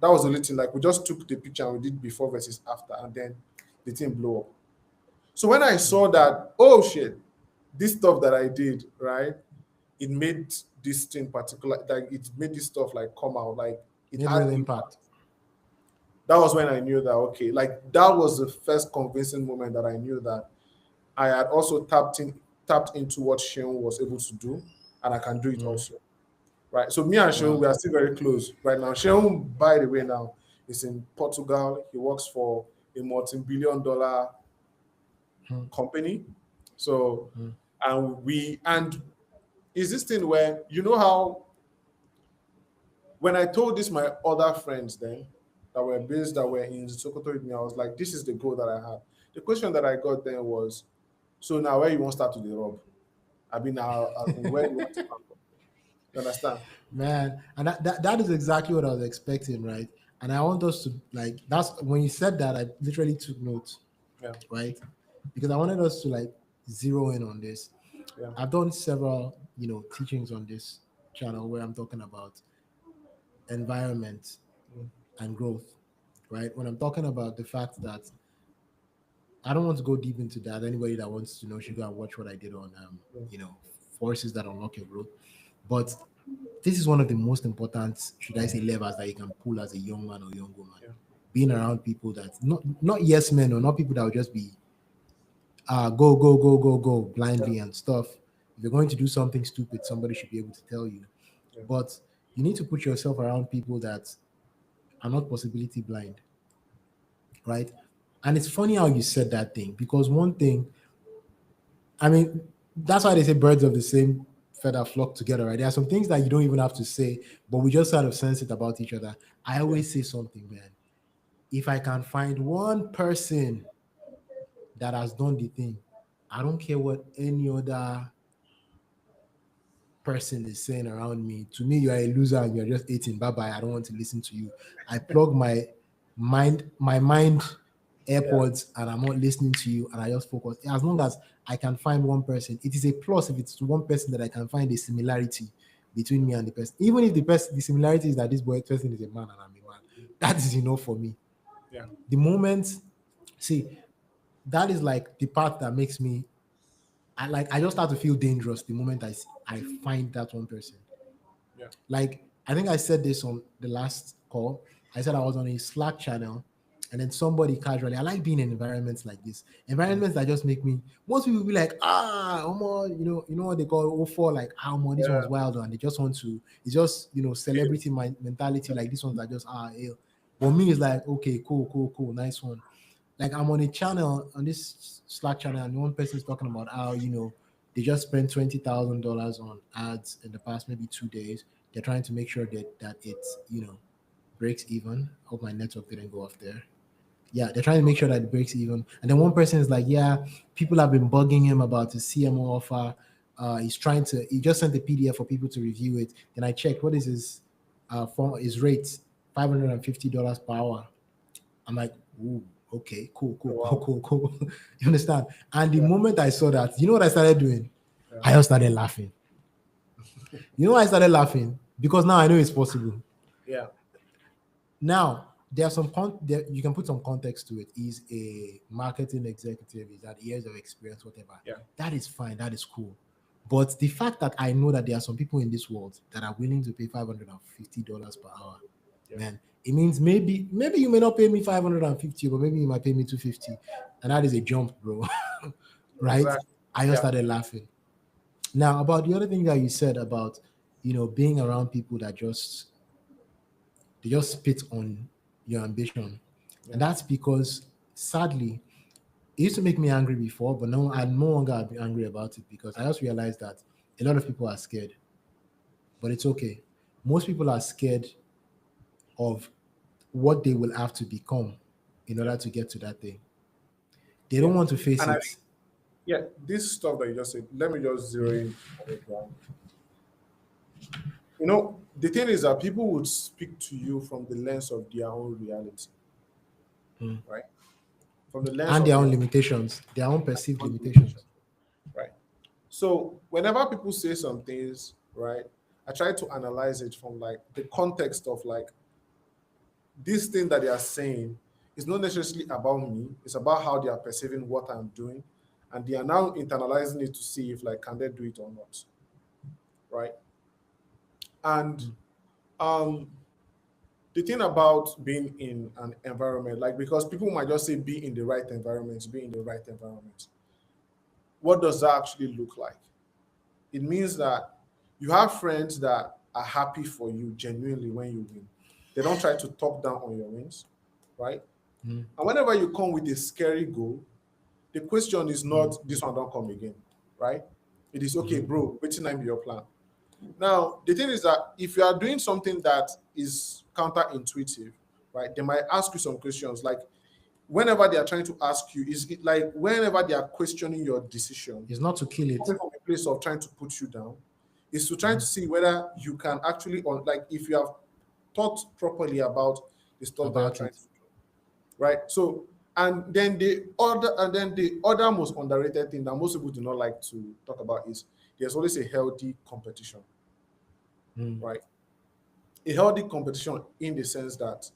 That was the only thing. Like we just took the picture and we did before versus after, and then the thing blew up. So when I saw that, oh shit, this stuff that I did, right? It made this thing particular, like it made this stuff like come out, like it Made had real impact. impact. That was when I knew that okay, like that was the first convincing moment that I knew that I had also tapped into what Sheon was able to do, and I can do it Mm. also. Right. So me and Sheon, Wow. we are still very close right now. Sheon, by the way, now is in Portugal. He works for a multi-billion dollar Hmm. company. So Hmm. and is this thing where you know how when I told this my other friends then that were in Sokoto with me, I was like, this is the goal that I have. The question that I got then was, so now where you want to start to the rob? I mean, now as in where you want to start from? You understand? Man, and that is exactly what I was expecting, right? And I want us to like that's when you said that I literally took notes, Yeah, right? Because I wanted us to like zero in on this. yeah, I've done several, teachings on this channel where I'm talking about environment mm, and growth, right? When I'm talking about the fact that I don't want to go deep into that. Anybody that wants to know should go and watch what I did on, yeah, forces that unlock your growth. But this is one of the most important, should I say, levers that you can pull as a young man or young woman. yeah, Being around people that not yes men or not people that will just be go go go go go yeah, blindly and stuff. If you're going to do something stupid, somebody should be able to tell you. yeah, But you need to put yourself around people that are not possibility blind, right? And it's funny how you said that thing because one thing, I mean, that's why they say birds of the same feather flock together, right? There are some things that you don't even have to say, but we just sort of sense it about each other. I yeah, always say something, man. If I can find one person that has done the thing, I don't care what any other person is saying around me. To me, you're a loser and you're just eating. Bye bye. I don't want to listen to you. I plug my mind yeah, AirPods and I'm not listening to you and I just focus. As long as I can find one person, it is a plus if it's one person that I can find a similarity between me and the person. Even if the similarity is that this boy person is a man and I'm a man, that is enough for me. yeah, The moment, see, that is like the part that makes me I just start to feel dangerous the moment I find that one person. yeah, Like I think I said this on the last call. I said I was on a Slack channel, and then somebody casually. I like being in environments like this, mm, environments that just make me. Most people be like, you know what they call oh for like, this yeah, one's wild, and they just want to. It's just celebrity mentality. Like this one's that just But me, it's like okay, cool, cool, cool, nice one. Like I'm on a channel on this Slack channel, and one person is talking about how they just spent $20,000 on ads in the past maybe 2 days. They're trying to make sure that it's breaks even. Hope my network didn't go off there. Yeah, they're trying to make sure that it breaks even. And then one person is like, yeah, people have been bugging him about his CMO offer. He just sent the PDF for people to review it. Then I checked what is his rate, $550 per hour. I'm like, ooh, okay, cool, cool, Oh, cool, wow. cool, cool. You understand? And the Yeah. moment I saw that, you know what I started doing? Yeah. I just started laughing. You know why I started laughing? Because now I know it's possible. Yeah. Now, there's you can put some context to it. He's a marketing executive, he's had years of experience, whatever. Yeah. That is fine, that is cool. But the fact that I know that there are some people in this world that are willing to pay $550 per hour, Yeah. man, it means maybe you may not pay me 550, but maybe you might pay me 250. And that is a jump, bro. Right? Exactly. I just Yeah. started laughing. Now, about the other thing that you said about, being around people that they just spit on your ambition. Yeah. And that's because, sadly, it used to make me angry before, but now I'm no longer angry about it because I just realized that a lot of people are scared. But it's okay. Most people are scared of what they will have to become in Yeah. order to get to that thing. They Yeah. don't want to face And I it. think, yeah, this stuff that you just said, let me just zero Mm, in on it. The thing is that people would speak to you from the lens of their own reality, mm. right? From the lens And of their their own limitations, their own perceived own limitation, limitations. right? So whenever people say some things, right, I try to analyze it from like the context of like this thing that they are saying is not necessarily about me. It's about how they are perceiving what I'm doing, and they are now internalizing it to see if like can they do it or not, right? And Mm. um, the thing about being in an environment, like because people might just say be in the right environment, be in the right environment. What does that actually look like? It means that you have friends that are happy for you genuinely when you win. They don't try to talk down on your wins, right? Mm, And whenever you come with a scary goal, the question is mm, not this one don't come again, right? It is okay, mhm. bro. Waiting time be your plan. Now, the thing is that if you are doing something that is counterintuitive, right, they might ask you some questions like whenever they are trying to ask you, is it like whenever they are questioning your decision, It's not to kill it. coming from a place of trying to put you down, is to try to Mhm. see whether you can actually, on like, if you have thought properly about the stuff that you're About trying it. to do, right? So, and then the other most underrated thing that most people do not like to talk about is there's always a healthy competition, Mm. right? A healthy competition in the sense that,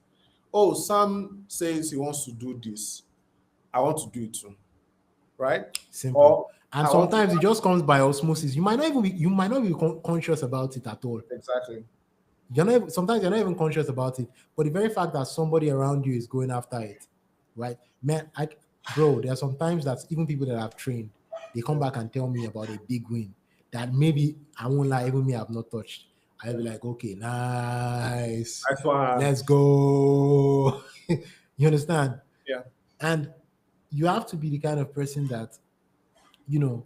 oh, Sam says he wants to do this, I want to do it too, right? Simple. Or And I want to sometimes it just comes by osmosis. You might not be conscious about it at all. exactly, Sometimes you're not even conscious about it. But the very fact that somebody around you is going after it, right? Man, bro, there are sometimes that even people that have trained, they come yeah, back and tell me about a big win that maybe I won't lie, even me I've not touched. I'll yeah. be like, okay, nice. Nice one. Let's go. You understand? Yeah, And you have to be the kind of person that, you know,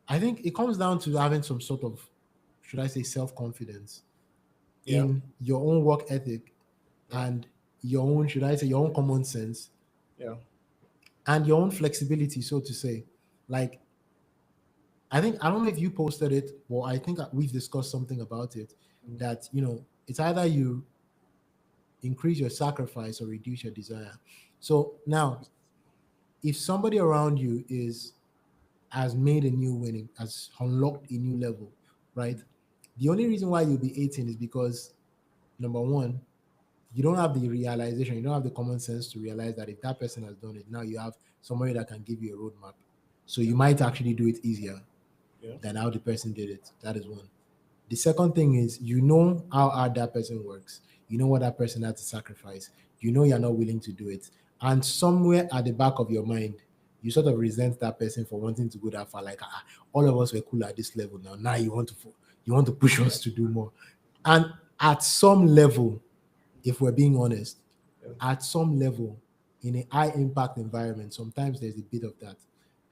I think it comes down to having some sort of, should I say, self confidence yeah, in your own work ethic yeah, and your own, should I say, your own common sense yeah, and your own flexibility, so to say. Like, I don't know if you posted it, or I think we've discussed something about it mm, that, it's either you increase your sacrifice or reduce your desire. So now, if somebody around you has made a new winning, has unlocked a new level, right? The only reason why you'll be 18 is because number one, you don't have the realization, you don't have the common sense to realize that if that person has done it, now you have somebody that can give you a roadmap. So yeah, you might actually do it easier yeah, than how the person did it. That is one. The second thing is you know how hard that person works. You know what that person had to sacrifice. You know you're not willing to do it. And somewhere at the back of your mind, you sort of resent that person for wanting to go that far. Like all of us were cool at this level now. Now you want to push us to do more. And at some level, if we're being honest, yeah, at some level, in a high impact environment, sometimes there's a bit of that.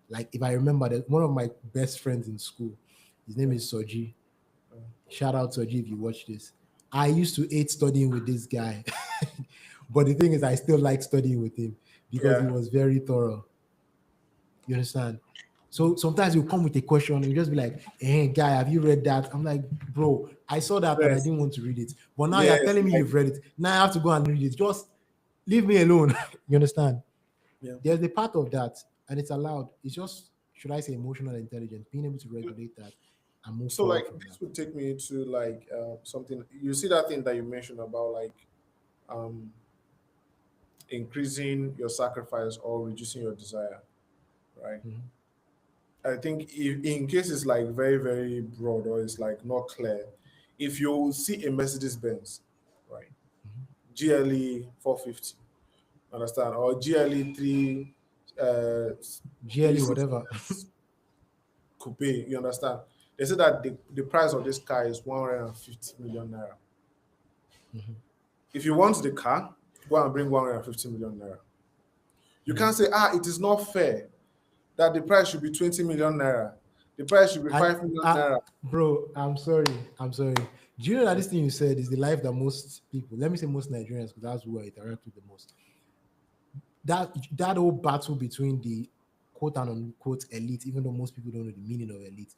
Like if I remember that one of my best friends in school, his name Yeah. is Soji. Yeah. Shout out Soji if you watch this. I used to hate studying with this guy. But the thing is, I still like studying with him because he Yeah. was very thorough. You understand? So sometimes you come with a question and you just be like, hey, guy, have you read that? I'm like, bro, I saw that and I Yes. didn't want to read it. But now you're Yes. telling me Like, you've read it. Now I have to go and read it. Just leave me alone. You understand? yeah. There's a part of that and it's allowed. It's just, should I say, emotional intelligence, being able to regulate that and move So forward like from that. this would take me to like something. You see that thing that you mentioned about like um, increasing your sacrifice or reducing your desire, right? Mhm. I think if, in case it's like very very broad or it's like not clear, if you see a Mercedes Benz, right, GLE 450, understand, or GLE 3 GLE, whatever. coupe, you understand? They say that the price of this car is 150 million naira. Mhm. If you want the car, go and bring 150 million naira. You Mhm. can't say, it is not fair that the price should be 20 million naira. The price should be And 5 million naira. bro, I'm sorry. I'm sorry. Do you know that Yeah. this thing you said is the life that most people, let me say most Nigerians, because that's who I interact with the most. That whole battle between the quote and unquote elite, even though most people don't know the meaning of elite,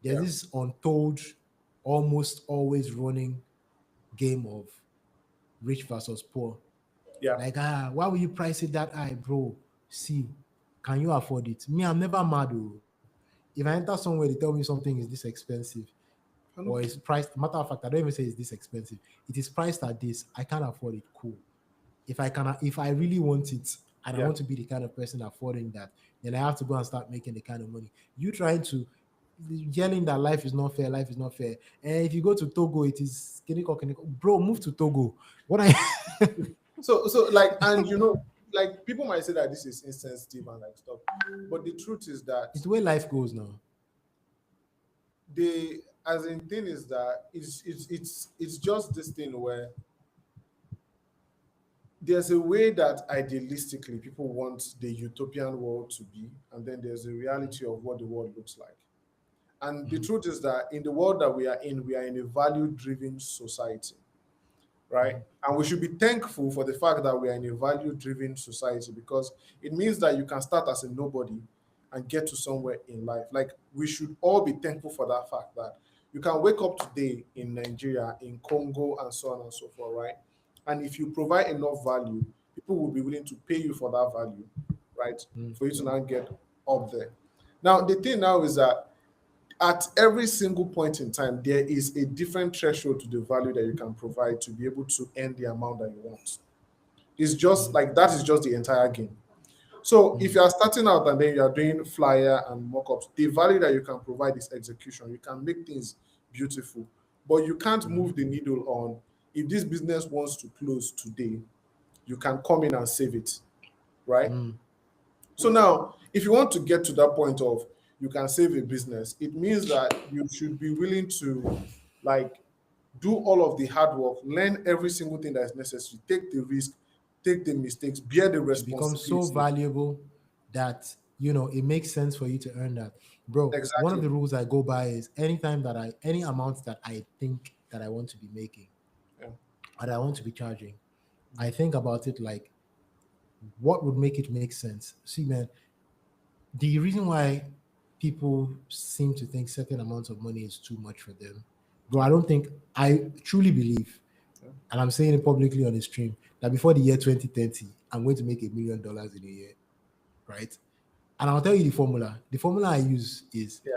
there's Yeah. this untold, almost always running game of rich versus poor. Yeah. Like, why will you price it that high, bro? See, can you afford it? Me, I'm never mad. Oh. If I enter somewhere, they tell me something is this expensive I or know. it's priced. Matter of fact, I don't even say it's this expensive. It is priced at this. I can't afford it. Cool. If I really want it and I Yeah. want to be the kind of person affording that, then I have to go and start making the kind of money. You trying to yelling that life is not fair. And if you go to Togo, it is kiniko, kiniko. Bro, move to Togo. What I So like, and you know, like people might say that this is insensitive and like stuff, but the truth is that it's the way life goes now. the as in thing is that it's just this thing where there's a way that idealistically people want the utopian world to be, and then there's a reality of what the world looks like. And the Mhm, truth is that in the world that we are in a value-driven society, right? mhm, And we should be thankful for the fact that we are in a value-driven society because it means that you can start as a nobody and get to somewhere in life. Like we should all be thankful for that fact that you can wake up today in Nigeria, in Congo, and so on and so forth, right? And if you provide enough value, people will be willing to pay you for that value, right? mhm, For you to now get up there. Now, the thing now is that at every single point in time, there is a different threshold to the value that you can provide to be able to earn the amount that you want. It's just mhm, like that is just the entire game. So if mhm, you are starting out and then you are doing flyer and mock-ups, the value that you can provide is execution. You can make things beautiful, but you can't mhm, move the needle on if this business wants to close today, you can come in and save it, right? mhm. So now, if you want to get to that point of you can save a business, it means that you should be willing to like do all of the hard work, learn every single thing that is necessary, take the risk, take the mistakes, bear the To become so responsibility. valuable that it makes sense for you to earn that. Bro, one of Exactly. the rules I go by is anytime that any amount that I think that I want to be making Yeah. and I want to be charging, I think about it like what would make it make sense. See, man, the reason why people seem to think certain amounts of money is too much for them, bro, Yeah. I truly believe, Yeah. and I'm saying it publicly on the stream, that before the year 2030, I'm going to make $1 million in a year, right? And I'll tell you the formula. The formula I use is Yeah.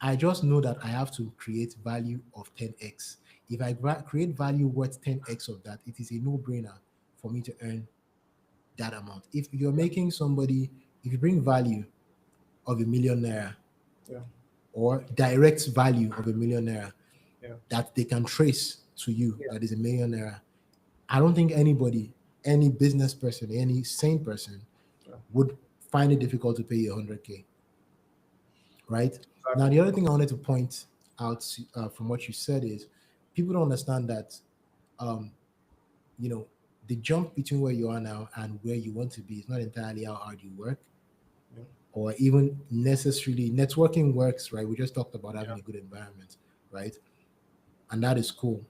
I just know that I have to create value of 10x. If I create value worth 10x of that, it is a no brainer for me to earn that amount. If you're making somebody, if you bring value of a 1 million naira Yeah. or direct value of a 1 million naira Yeah. that they can trace to you, Yeah. that is a 1 million naira, I don't think anybody, any business person, any sane person Yeah. would find it difficult to pay you 100K, right? Now, Exactly. the other thing I wanted to point out from what you said is people don't understand that, um, you know, the jump between where you are now and where you want to be is not entirely how hard you work Yeah. or even necessarily networking works, right? We just talked about Yeah. having a good environment, right? And that is cool.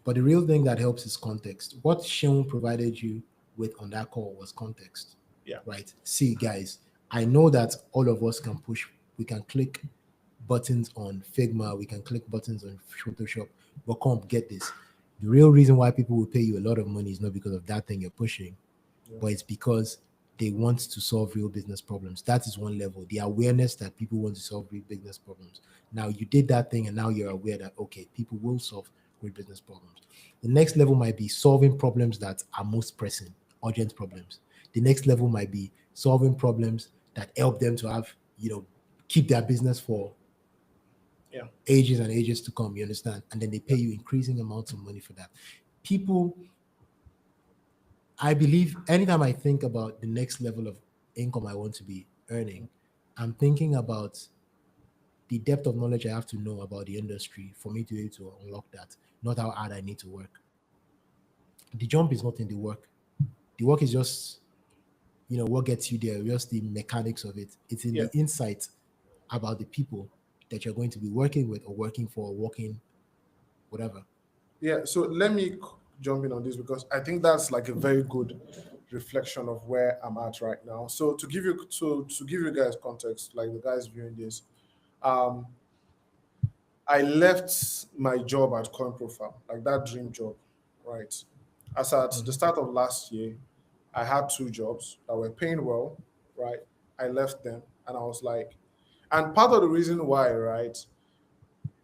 But the real thing that helps is context. What Sean provided you with on that call was context, Yeah. right? See, guys, I know that all of us can push, we can click buttons on Figma, we can click buttons on Photoshop, but come get this. The real reason why people will pay you a lot of money is not because of that thing you're pushing, Yeah. but it's because they want to solve real business problems. That is one level. The awareness that people want to solve real business problems. Now you did that thing, and now you're aware that okay, people will solve real business problems. The next level might be solving problems that are most pressing, urgent problems. The next level might be solving problems that help them to have, keep their business for Yeah. ages and ages to come. You understand? And then they pay Yeah. you increasing amounts of money for that. People, I believe anytime I think about the next level of income I want to be earning, I'm thinking about the depth of knowledge I have to know about the industry for me to be able to unlock that, not how hard I need to work. The jump is not in the work. The work is just, what gets you there, just the mechanics of it. It's in Yeah. the insight about the people that you're going to be working with or working for, or working, whatever. Yeah, so let me jump in on this because I think that's like a very good reflection of where I'm at right now. So to give you guys context, like the guys viewing this, um, I left my job at Coin Profile, like that dream job, right? As at the Mhm. start of last year, I had two jobs that were paying well, right? I left them and I was like, and part of the reason why, right?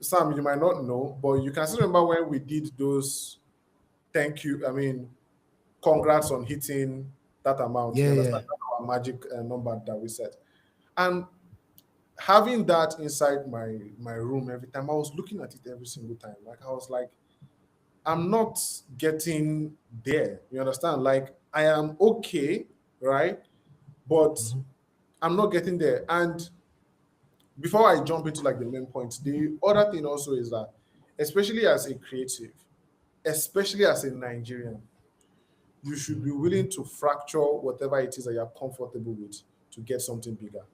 Sam, you might not know, but you can still remember when we did those thank you. I mean, congrats on hitting that amount. You Yeah, understand yeah. our magic number that we set. And having that inside my room every time, I was looking at it every single time. Like I was like, I'm not getting there. You understand? Like I am okay, right? But Mhm. I'm not getting there. And before I jump into like the main point, the other thing also is that, especially as a creative, especially as a Nigerian, you should be Mhm. willing to fracture whatever it is that you're comfortable with to get something bigger,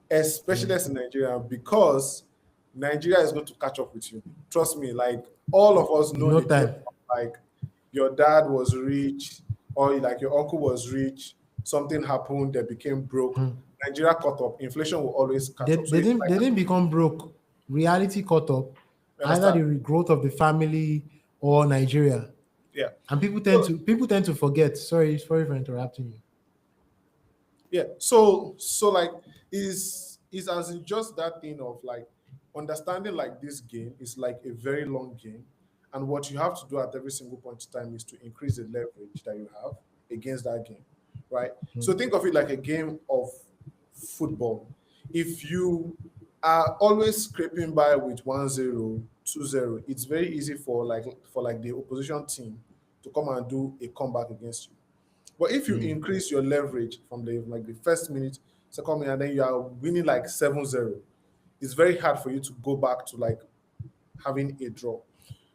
especially Yeah. as a Nigerian, because Nigeria is going to catch up with you. Trust me, like all of us In know no the joke, time. like your dad was rich or like your uncle was rich, something happened, they became broke. Mhm. Nigeria caught up. Inflation will always catch They, up. So they it's didn't like, they didn't become broke. Reality caught up. you Either understand? the growth of the family or Nigeria. Yeah. And So people tend to forget. Sorry for interrupting you. yeah, so like is as in just that thing of like understanding like this game is like a very long game, and what you have to do at every single point in time is to increase the leverage that you have against that game, right? So Mhm. think of it like a game of football. If you are always scraping by with 1-0, 2-0, it's very easy for like the opposition team to come and do a comeback against you. But if you Mhm. increase your leverage from the first minute, second minute, and then you are winning like 7-0, it's very hard for you to go back to like having a draw.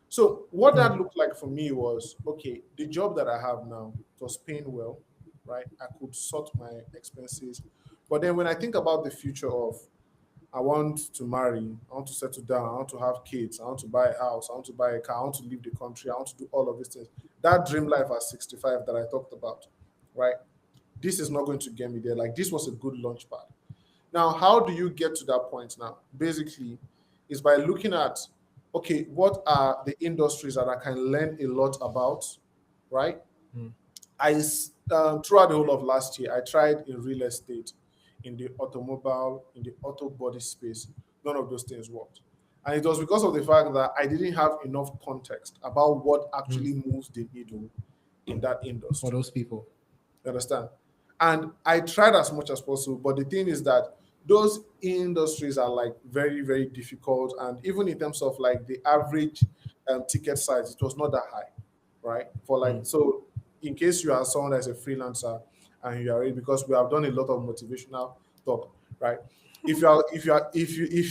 So what that Mhm. looked like for me was okay, the job that I have now, it was paying well, right? I could sort my expenses. But then when I think about the future of I want to marry, I want to settle down, I want to have kids, I want to buy a house, I want to buy a car, I want to leave the country, I want to do all of these things. That dream life at 65 that I talked about, right? This is not going to get me there. Like this was a good launch pad. Now, how do you get to that point now? Basically, is by looking at okay, what are the industries that I can learn a lot about, right? Mhm. Throughout the whole of last year, I tried in real estate, in the automobile, in the auto body space. None of those things worked, and it was because of the fact that I didn't have enough context about what Mhm. actually moves the needle in that For industry. those people. You understand? And I tried as much as possible, but the thing is that those industries are like very, very difficult. And even in terms of like the average ticket size, it was not that high, right? For like, Mhm. so in case you are someone that's a freelancer and you are ready, because we have done a lot of motivational talk, right? If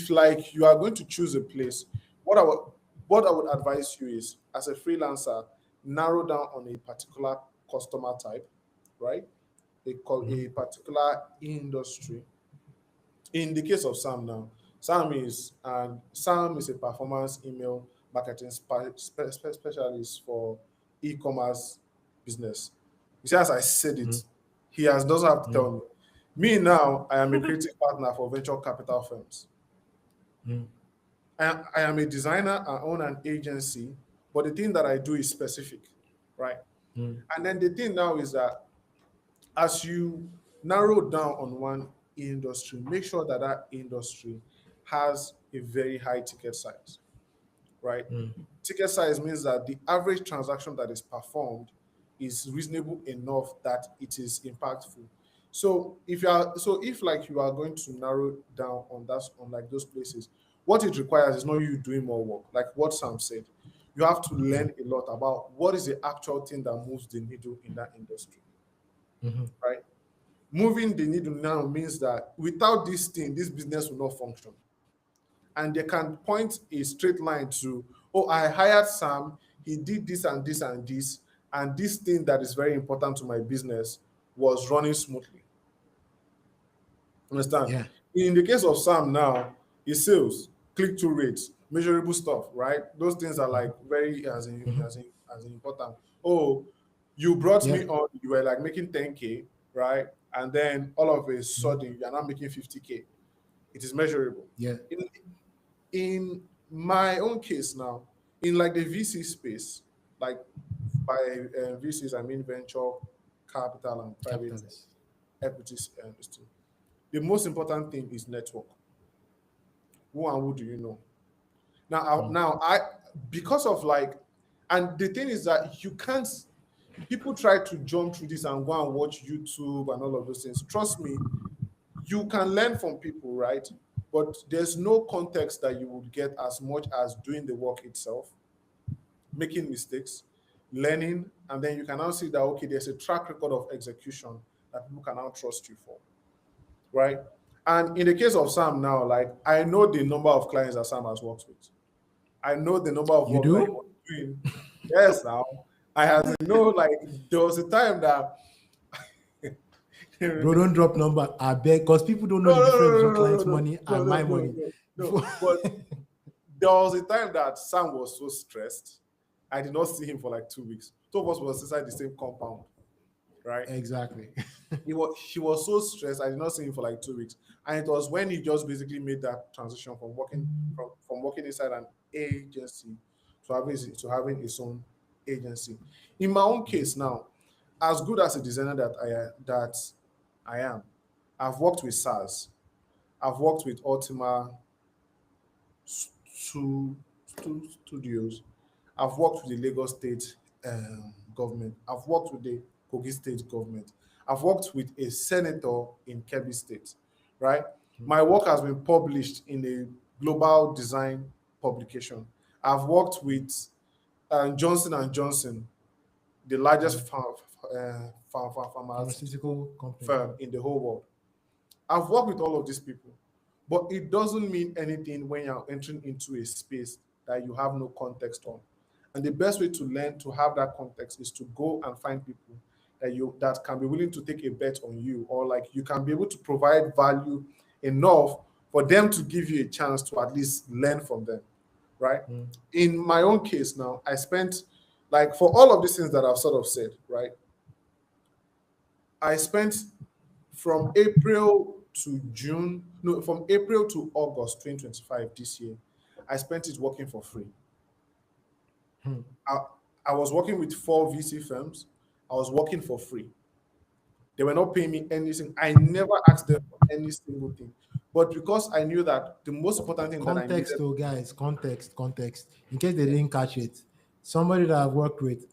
like you are going to choose a place, what I would what I would advise you is as a freelancer, narrow down on a particular customer type, right? A Mhm. particular industry. In the case of Sam now, Sam is a performance email marketing specialist for e-commerce business. You see, as I said Mhm. it, he has doesn't have to Mhm. tell me. Me now, I am a creative partner for venture capital firms. Mhm. I am a designer. I own an agency, but the thing that I do is specific, right? Mhm. And then the thing now is that as you narrow down on one industry, make sure that that industry has a very high ticket size, right? Mhm. Ticket size means that the average transaction that is performed is reasonable enough that it is impactful. So if like you are going to narrow down on that on like those places, what it requires is not you doing more work, like what Sam said. You have to Yeah. learn a lot about what is the actual thing that moves the needle in that industry, Mhm. right? Moving the needle now means that without this thing, this business will not function. And they can point a straight line to, oh, I hired Sam, he did this and this and this thing that is very important to my business was running smoothly. Understand? Yeah. In the case of Sam now, his sales, click-through rates, measurable stuff, right? Those things are like very Mhm. as in important. Oh, you brought Yeah. me on, you were like making 10K, right? And then all of a Mhm. sudden you are now making 50K. It is measurable. Yeah. In my own case now, in like the VC space, like by VCs, I mean venture capital and private Capitalist. equities industry. The most important thing is network. Who and who do you know? Mhm. Now I because of like, and the thing is that you can't. People try to jump through this and go and watch YouTube and all of those things. Trust me, you can learn from people, right? But there's no context that you would get as much as doing the work itself, making mistakes, learning, and then you can now see that okay, there's a track record of execution that people can now trust you for, right? And in the case of Sam now, like I know the number of clients that Sam has worked with. I know the number of You work that he was do? doing. Yes, now I has know like there was a time that Bro, don't drop number. I beg, because people don't know no, the no, difference no, between no, clients' no, money no, and no, my no, money. no, no. Before But there was a time that Sam was so stressed. I did not see him for like 2 weeks. Two of us was inside the same compound, right? exactly. He was so stressed. I did not see him for like 2 weeks, and it was when he just basically made that transition from working inside an agency to having his own agency. In my own case now, as good as a designer that I am, I've worked with SARS, I've worked with Ultima two, two studios. I've worked with the Lagos State government. I've worked with the Kogi State government. I've worked with a senator in Kebbi State, right? My work has been published in a global design publication. I've worked with Johnson and Johnson, the largest pharmaceutical Pharmaceutical company. firm in the whole world. I've worked with all of these people, but it doesn't mean anything when you're entering into a space that you have no context on. And the best way to learn to have that context is to go and find people that can be willing to take a bet on you, or like you can be able to provide value enough for them to give you a chance to at least learn from them, right? Mm. In my own case now, I spent like for all of these things that I've sort of said, right? I spent from April to June, no, from April to August 2025 this year, I spent it working for free. Hmm. I, I was working with four VC firms. I was working for free. They were not paying me anything. I never asked them for any single thing. But because I knew that the most important thing that I Context, needed, though, guys. Context. In case they didn't catch it, somebody that I've worked with,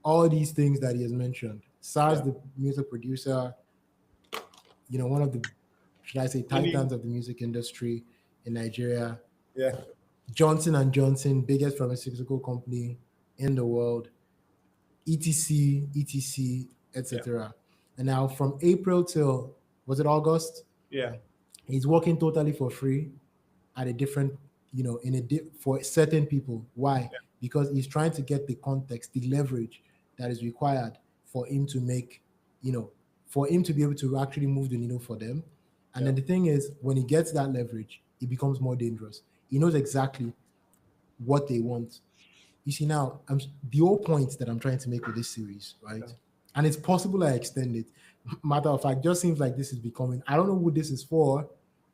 all these things that he has mentioned. SARS, yeah, the music producer, one of the, should I say, any, titans of the music industry in Nigeria. yeah, Johnson and Johnson, biggest pharmaceutical company in the world, etc., yeah, etc. And now from April till, was it August? yeah, He's working totally for free at a different, for certain people. Why? yeah, Because he's trying to get the context, the leverage that is required for him to make, you know, for him to be able to actually move the needle for them. And Yeah. then the thing is, when he gets that leverage, it becomes more dangerous. He knows exactly what they want. You see, now, the whole point that I'm trying to make with this series, Yeah. right? And it's possible I extend it. Matter of fact, just seems like this is becoming, I don't know who this is for,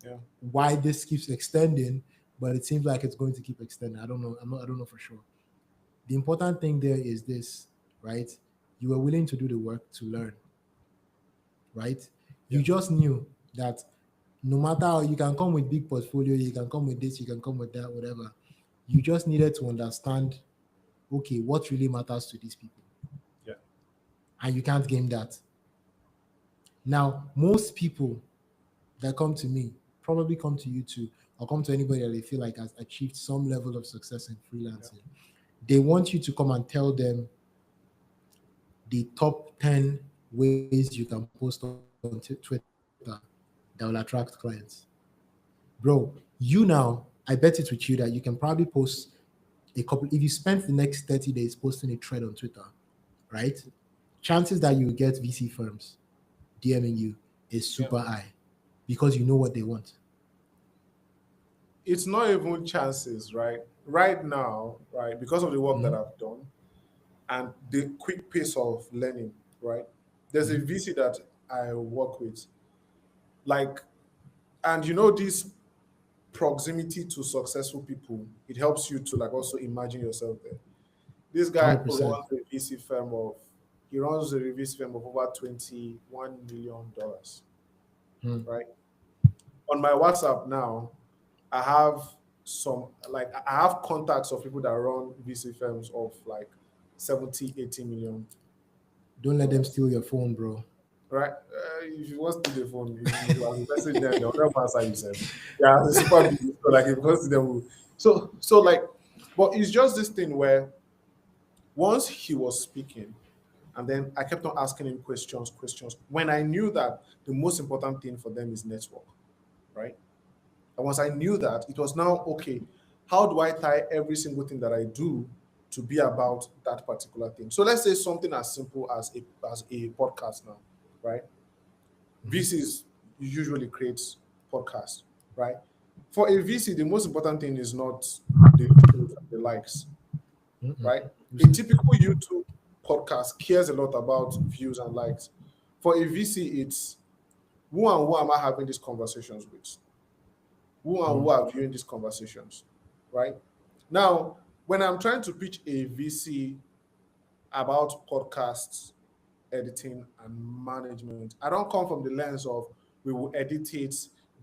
Yeah. why this keeps extending, but it seems like it's going to keep extending. I don't know. I don't know for sure. The important thing there is this, right? You were willing to do the work to learn, right? Yeah. You just knew that no matter how you can come with big portfolio, you can come with this, you can come with that, whatever. You just needed to understand, okay, what really matters to these people, Yeah. and you can't game that. Now, most people that come to me probably come to you too, or come to anybody that they feel like has achieved some level of success in Yeah. freelancing. They want you to come and tell them the top 10 ways you can post on Twitter that will attract clients. Bro, you now, I bet it with you that you can probably post a couple, if you spend the next 30 days posting a thread on Twitter, right? Chances that you get VC firms DMing you is Yeah. super high because you know what they want. It's not even chances, right? Right now, right, because of the work that Mhm, I've done and the quick pace of learning, right? There's a mhm. VC that I work with, like, and you know, this proximity to successful people, it helps you to like also imagine yourself there. This guy 100%. runs a VC firm of, he runs a VC firm of over $21 million, Mm. right? On my WhatsApp now, I have some, like, I have contacts of people that run VC firms of like 70, 80 million Don't let them dollars. steal your phone, bro. Right? If you want to do the phone, you have to message them, they'll never answer yourself. Yeah, it's super busy. So like if you want to them so like, but it's just this thing where once he was speaking, and then I kept on asking him questions. When I knew that the most important thing for them is network, right? And once I knew that, it was now okay. How do I tie every single thing that I do to be about that particular thing? So let's say something as simple as a podcast now, right? Mhm. VCs usually creates podcasts, right? For a VC, the most important thing is not the views and the likes, Mm-mm. right? You A see? typical YouTube podcast cares a lot about views and likes. For a VC, it's who and who am I having these conversations with? Who and Mm. who are viewing these conversations, right? Now, when I'm trying to pitch a VC about podcasts, editing, and management, I don't come from the lens of we will edit it,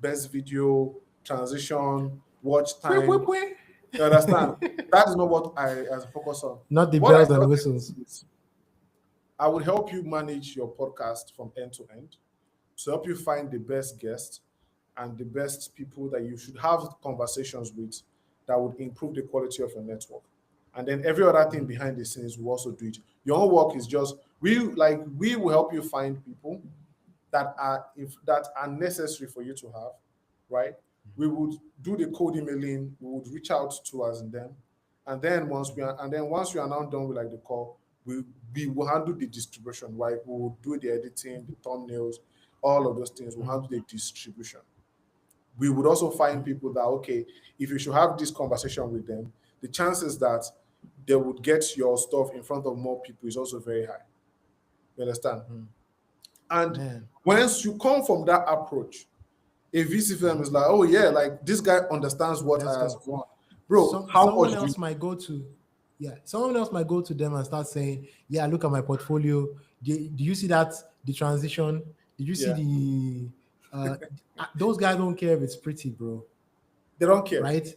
best video, transition, watch Pwee, pwee, time. pwee. You understand? That is not what I as a focus on. Not the What I bells and tell whistles. them is I would help you manage your podcast from end to end to help you find the best guests and the best people that you should have conversations with that would improve the quality of your network. And then every other thing Mm. behind the scenes will also do it. Your own work is just we will help you find people that are necessary for you to have, right? We would do the cold emailing, we would reach out to us and them, and then once we are now done with like the call, we will handle the distribution, right? We will do the editing, the thumbnails, all of those things. We'll Mm. handle the distribution. We would also find Mm. people that okay, if you should have this conversation with them, the chances that they would get your stuff in front of more people is also very high. You understand? Mm. And Man. once you come from that approach, a VC firm Mhm. is like, oh yeah, like this guy understands what Let's I go. want. Bro, how Someone much do you else might go to, yeah, someone else might go to them and start saying, yeah, look at my portfolio. Do you see that, the transition? Did you see yeah. the those guys don't care if it's pretty, bro, They don't care. right?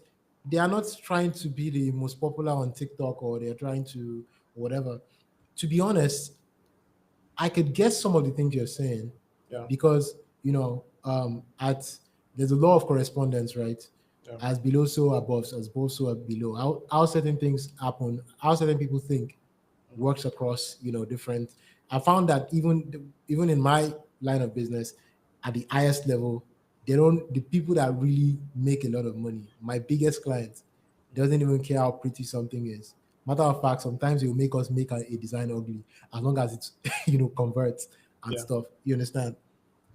They are not trying to be the most popular on TikTok, or they're trying to whatever. To be honest, I could guess some of the things you're saying Yeah. because at there's a law of correspondence, right? Yeah. As below, so above, as above, so below. How certain things happen, how certain people think Mhm. works across different. I found that even in my line of business, at the highest level, they don't the people that really make a lot of money. My biggest client doesn't even care how pretty something is. Matter of fact, sometimes it will make us make a design ugly as long as it's converts and Yeah. stuff. You understand?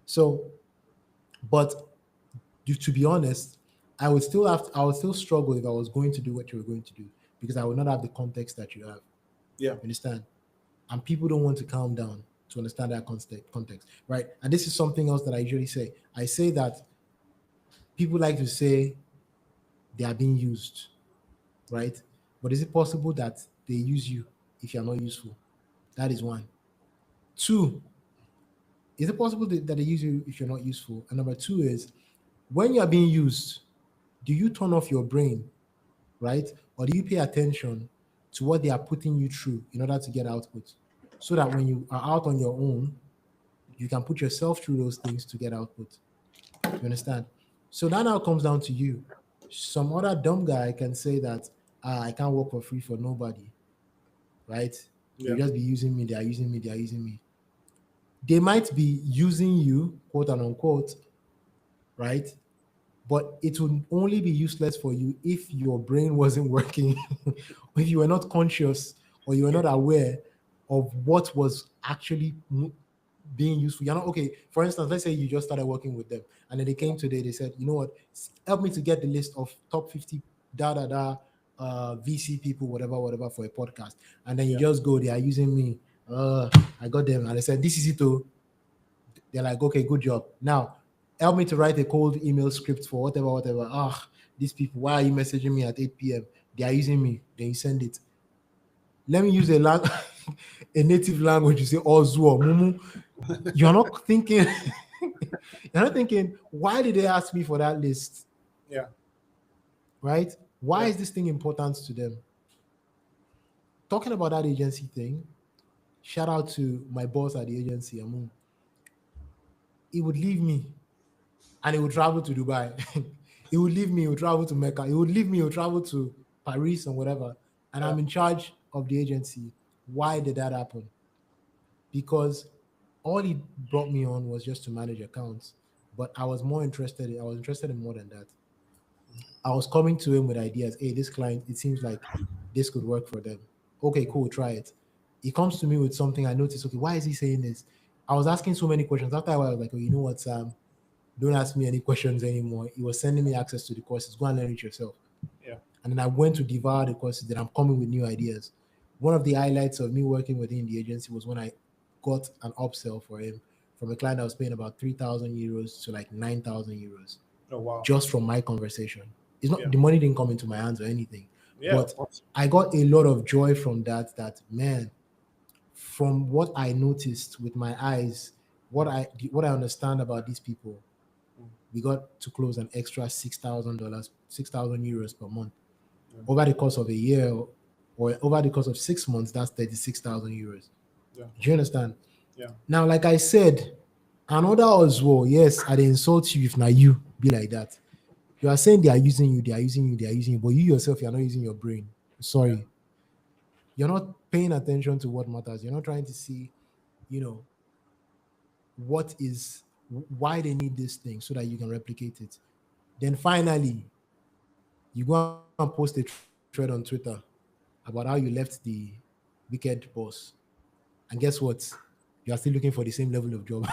So, but to be honest, I would still struggle if I was going to do what you were going to do because I would not have the context that you have. Yeah. You understand? And people don't want to calm down to understand that context, right? And this is something else that I usually say. I say that people like to say they are being used, right? But is it possible that they use you if you're not useful? That is one. Two, is it possible that they use you if you're not useful? And number two is when you are being used, do you turn off your brain, right? Or do you pay attention to what they are putting you through in order to get output? So that when you are out on your own, you can put yourself through those things to get output. You understand? So that now comes down to you. Some other dumb guy can say that I can't work for free for nobody, right? They'll Yeah. just be using me, they are using me, they are using me. They might be using you, quote and unquote, right? But it would only be useless for you if your brain wasn't working, if you were not conscious or you were Yeah. not aware of what was actually being useful. You're not okay. For instance, let's say you just started working with them, and then they came today. They said, "You know what? Help me to get the list of top 50 da da da VC people, whatever, whatever, for a podcast." And then you Yeah. just go. They are using me. I got them, and they said, "This is it." Oh, they're like, okay, good job. Now, help me to write a cold email script for whatever, whatever. Ah, these people, why are you messaging me at 8 p.m.? They are using me. Then you send it. Let me use a native language. You say, Ozuo, Mumu. You're not thinking, you're not thinking, why did they ask me for that list? Yeah. Right? Why Yeah. is this thing important to them? Talking about that agency thing, shout out to my boss at the agency, Amun. He would leave me and he would travel to Dubai. He would leave me, he would travel to Mecca. He would leave me, he would travel to Paris and whatever. And Yeah. I'm in charge of the agency. Why did that happen? Because all he brought me on was just to manage accounts. But I was interested in more than that. I was coming to him with ideas. Hey, this client, it seems like this could work for them. Okay, cool, try it. He comes to me with something. I noticed, okay, why is he saying this? I was asking so many questions. After a while, I was like, oh, you know what, Sam? Don't ask me any questions anymore. He was sending me access to the courses. Go and learn it yourself. Yeah. And then I went to devour the courses. Then I'm coming with new ideas. One of the highlights of me working within the agency was when I got an upsell for him from a client that was paying about 3,000 euros to like 9,000 euros Oh wow. just from my conversation. It's not Yeah. the money didn't come into my hands or anything, Yeah. but Of course. I got a lot of joy from that. That man, from what I noticed with my eyes, what I understand about these people, Mm. we got to close an extra $6,000, 6,000 euros per month Yeah. over the course of a year, or over the course of 6 months. That's 36,000 euros. Yeah. Do you understand? Yeah. Now, like I said, another as well. Yes, I dey insult you if now you be like that. You are saying they are using you, they are using you, they are using you, but you yourself, you are not using your brain. Yeah. Sorry, you're not paying attention to what matters. You're not trying to see, you know, what is why they need this thing so that you can replicate it. Then finally, you go and post a thread on Twitter about how you left the wicked boss. And guess what? You are still looking for the same level of job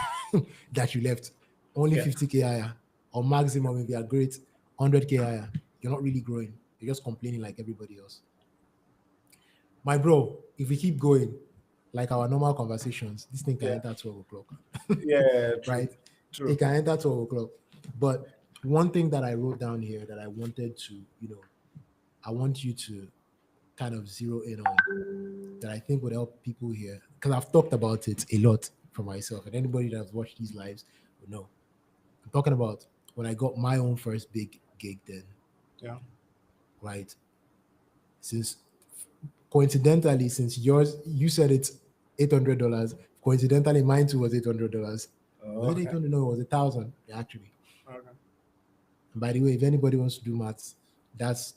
that you left. Only Yeah. 50K higher, or maximum if you are great, 100K higher. You're not really growing. You're just complaining like everybody else. My bro, if we keep going, like our normal conversations, this thing can Yeah. enter 12 o'clock, Yeah. True. right? True. It can enter 12 o'clock. But one thing that I wrote down here that I wanted to, I want you to kind of zero in on that I think would help people here, because I've talked about it a lot for myself, and anybody that's watched these lives would know. I'm talking about when I got my own first big gig, then, Yeah. right? Since coincidentally, since yours, you said it's $800. Coincidentally, mine too was $800. Was Oh, it okay. 800? No, it was 1,000 actually. Okay. And by the way, if anybody wants to do maths, that's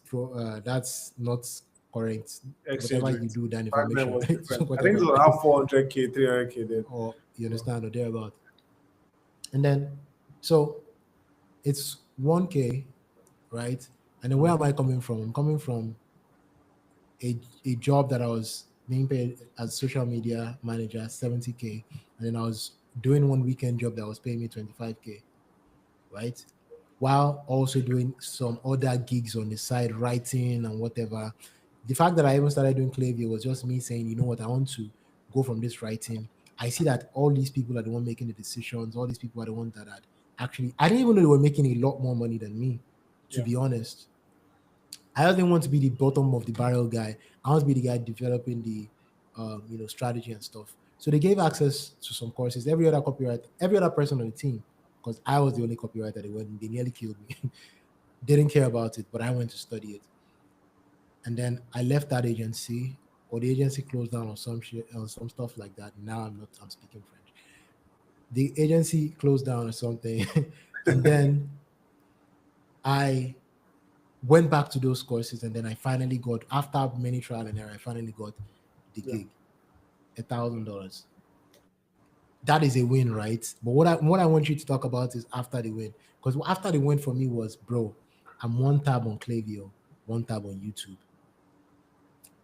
not correct. Exchange Whatever you rate. do, that Back then information, was different. I think it whatever, was around 400k, 300k then. or you So, understand, or thereabout. And then, so it's 1K, right? And then where mm, am I coming from? I'm coming from a job that I was being paid as social media manager 70K, and then I was doing one weekend job that was paying me 25K, right? While also doing some other gigs on the side, writing and whatever. The fact that I even started doing Klaviyo was just me saying, you know what, I want to go from this writing. I see that all these people are the one making the decisions. All these people are the ones that had actually, I didn't even know they were making a lot more money than me, to Yeah. be honest. I don't want to be the bottom of the barrel guy. I want to be the guy developing the, strategy and stuff. So they gave access to some courses. Every other person on the team, because I was the only copywriter. They nearly killed me. Didn't care about it, but I went to study it. And then I left that agency, or the agency closed down or some shit, or some stuff like that. Now I'm not. I'm speaking French. The agency closed down or something, and then I went back to those courses, and then I finally got, after many trial and error, I finally got the Yeah. gig, $1,000. That is a win, right? But what I want you to talk about is after the win, because after the win for me was, bro, I'm one tab on Klaviyo, one tab on YouTube.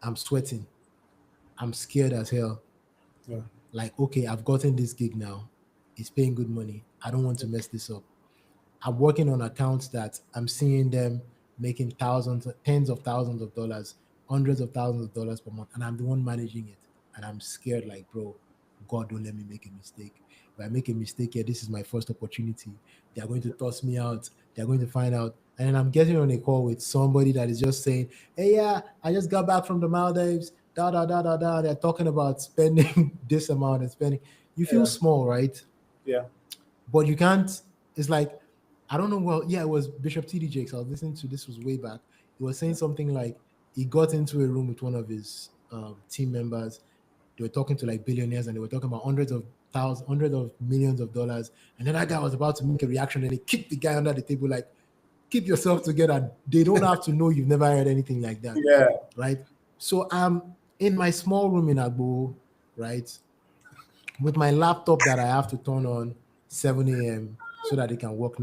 I'm sweating. I'm scared as hell. Yeah. Like, okay, I've gotten this gig now. It's paying good money. I don't want to mess this up. I'm working on accounts that I'm seeing them making thousands, tens of thousands of dollars, hundreds of thousands of dollars per month, and I'm the one managing it. And I'm scared, like, bro, God, don't let me make a mistake. If I make a mistake here, this is my first opportunity. They're going to toss me out. They're going to find out. And then I'm getting on a call with somebody that is just saying, hey, yeah, I just got back from the Maldives. Da da da da da. They're talking about spending this amount and spending. You feel Yeah. small, right? Yeah. But you can't. It's like, I don't know. Well, yeah, it was Bishop TD Jakes. I was listening to, this was way back. He was saying Yeah. something like he got into a room with one of his team members. They were talking to like billionaires, and they were talking about hundreds of thousands, hundreds of millions of dollars. And then that guy was about to make a reaction, and he kicked the guy under the table, like, keep yourself together. They don't have to know you've never heard anything like that, Yeah. right? So I'm in my small room in Agbo, right, with my laptop that I have to turn on 7 a.m. so that it can work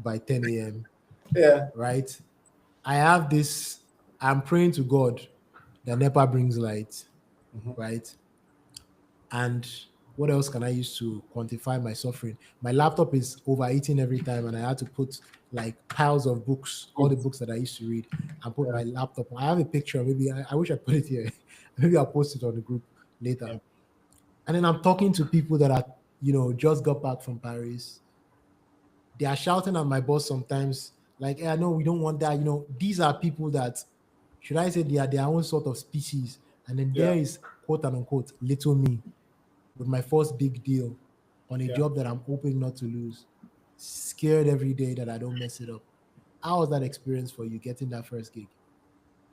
by 10 a.m. Yeah. Right? I have this. I'm praying to God that NEPA brings light, Mhm. right? And what else can I use to quantify my suffering? My laptop is overeating every time, and I had to put like piles of books, all the Good. books that I used to read, and put Yeah. my laptop. I have a picture. Maybe I wish I put it here. Maybe I'll post it on the group later. Yeah. And then I'm talking to people that are, just got back from Paris. They are shouting at my boss sometimes, like, hey, I know we don't want that. These are people that, should I say, they are their own sort of species. And then Yeah. there is, quote and unquote, little me with my first big deal on a Yeah. job that I'm hoping not to lose. Scared every day that I don't mess it up. How was that experience for you, getting that first gig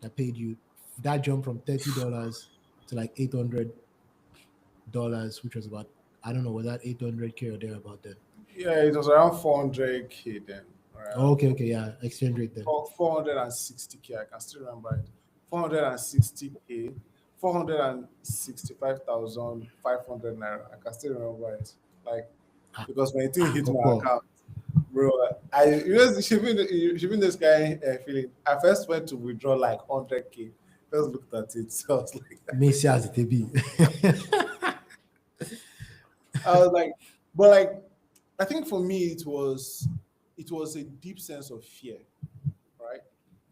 that paid you that jump from $30 to like $800, which was about, I don't know, was that 800K or thereabout then? Yeah. It was around 400K then. Oh, Around okay, okay, yeah, exchange rate then. 460K. I can still remember it. 460K. 465,500 naira. I can still remember it. Like, Ah, because when the thing hit my Okpo. account, bro, she been this guy feeling. I first went to withdraw like 100K. First looked at it. So Messi as it be. I was like, but like, I think for me it was a deep sense of fear, right?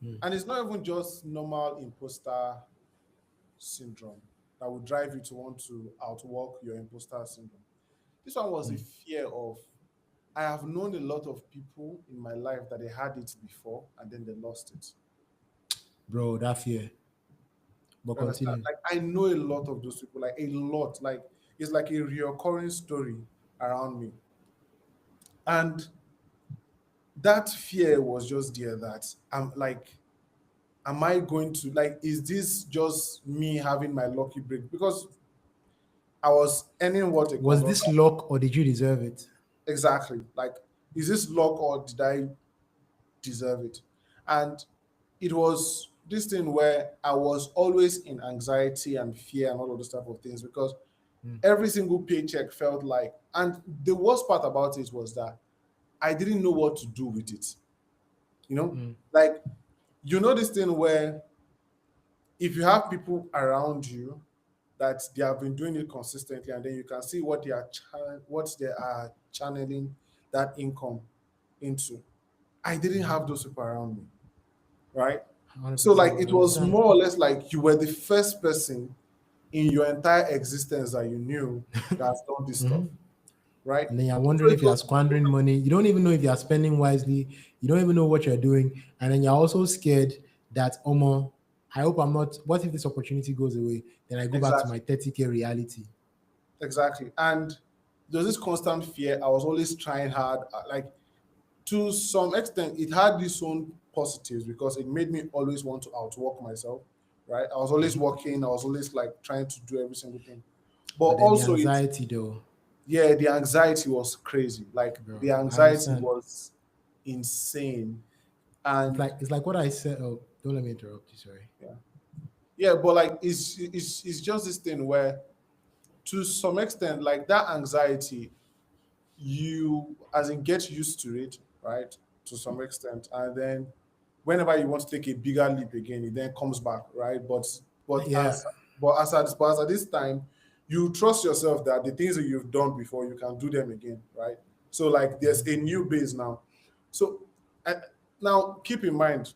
Mm, And it's not even just normal imposter syndrome that would drive you to want to outwork your imposter syndrome. This one was a mm. fear of, I have known a lot of people in my life that they had it before and then they lost it. Bro, that fear. But You understand? continue. Like, I know a lot of those people, like a lot. Like, it's like a reoccurring story around me. And that fear was just there, that I'm like, am I going to, like, is this just me having my lucky break? Because I was earning what a Was consultant. this luck or did you deserve it? Exactly. Like, is this luck or did I deserve it? And it was this thing where I was always in anxiety and fear and all of those type of things, because Mm, every single paycheck felt like, and the worst part about it was that I didn't know what to do with it. You know, mm, like, this thing where if you have people around you that they have been doing it consistently, and then you can see what they are channeling that income into. I didn't have those people around me, right? So like 100%. I it was understand. more or less like you were the first person in your entire existence that you knew that has done this stuff, Mhm. right? And then you're So wondering it if you're was squandering money. You don't even know if you're spending wisely. You don't even know what you're doing. And then you're also scared that, Omo, I hope I'm not. What if this opportunity goes away? Then I go back to exactly, my 30K reality. exactly. And there's this constant fear. I was always trying hard. Like to some extent, it had its own positives because it made me always want to outwork myself. Right? I was always working. I was always like trying to do every single thing. But But then the also, it anxiety, though, yeah, the anxiety was crazy. Like bro, the I anxiety understand. was insane. It's And like what I said. Oh, don't let me interrupt you. Sorry. yeah, yeah, but like it's just this thing where to some extent, like that anxiety, you as in get used to it, right? To some extent. And then whenever you want to take a bigger leap again, it then comes back, right? But Yeah, as but as at this time, you trust yourself that the things that you've done before, you can do them again, right? So like there's a new base now. So uh, now keep in mind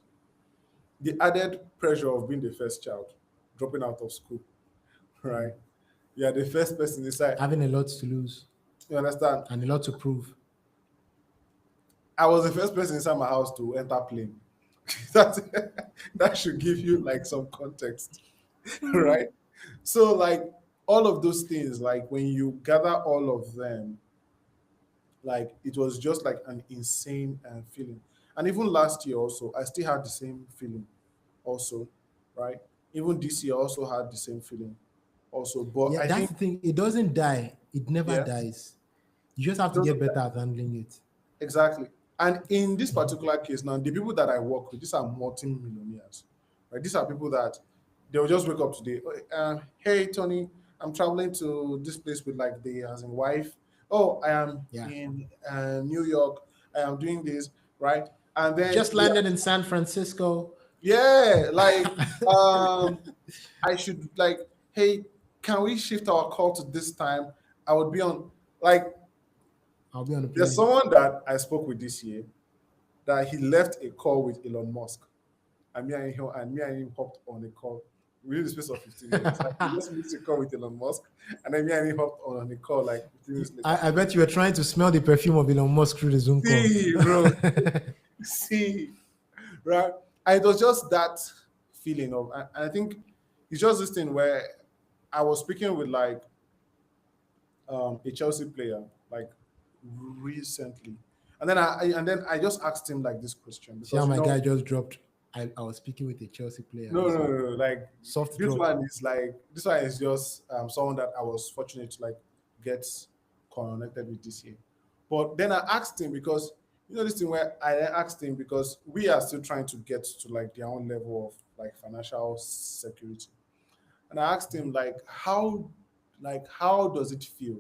the added pressure of being the first child, dropping out of school, right? You are the first person inside. having a lot to lose You understand? and a lot to prove. I was the first person inside my house to enter plane. That should give you like some context, right? So like all of those things, like when you gather all of them, like it was just like an insane feeling. And even last year also, I still had the same feeling also, right? Even this year also had the same feeling also. But Yeah, I that's think the thing. It doesn't die. It never yeah, dies. You just have to those get better at handling it. exactly. And in this particular case now, the people that I work with, these are multi-millionaires, right? These are people that they'll just wake up today. "Oh, hey, Tony, I'm traveling to this place with like the as in wife. Oh, I am Yeah. in New York. I am doing this, right? And then Just landed in San Francisco. yeah, like um, I should like, hey, can we shift our call to this time? I would be on like. I'll be on the There's plane. someone that I spoke with this year that he left a call with Elon Musk. And me and him hopped on a call within the space of 15 minutes. Like he just missed a call with Elon Musk, and then me and him hopped on a call like 15 minutes later. I bet you were trying to smell the perfume of Elon Musk through the Zoom call. See, bro, see, right? And it was just that feeling of, and I think it's just this thing where I was speaking with like a Chelsea player like recently, and then I just asked him like this question See how because my guy just dropped. I was speaking with a Chelsea player. no, This no, one. no, no. Like Soft this drop. one is like this one is just someone that I was fortunate to like get connected with this year. But then I asked him because this thing where I asked him because we are still trying to get to like their own level of like financial security. And I asked him like how does it feel?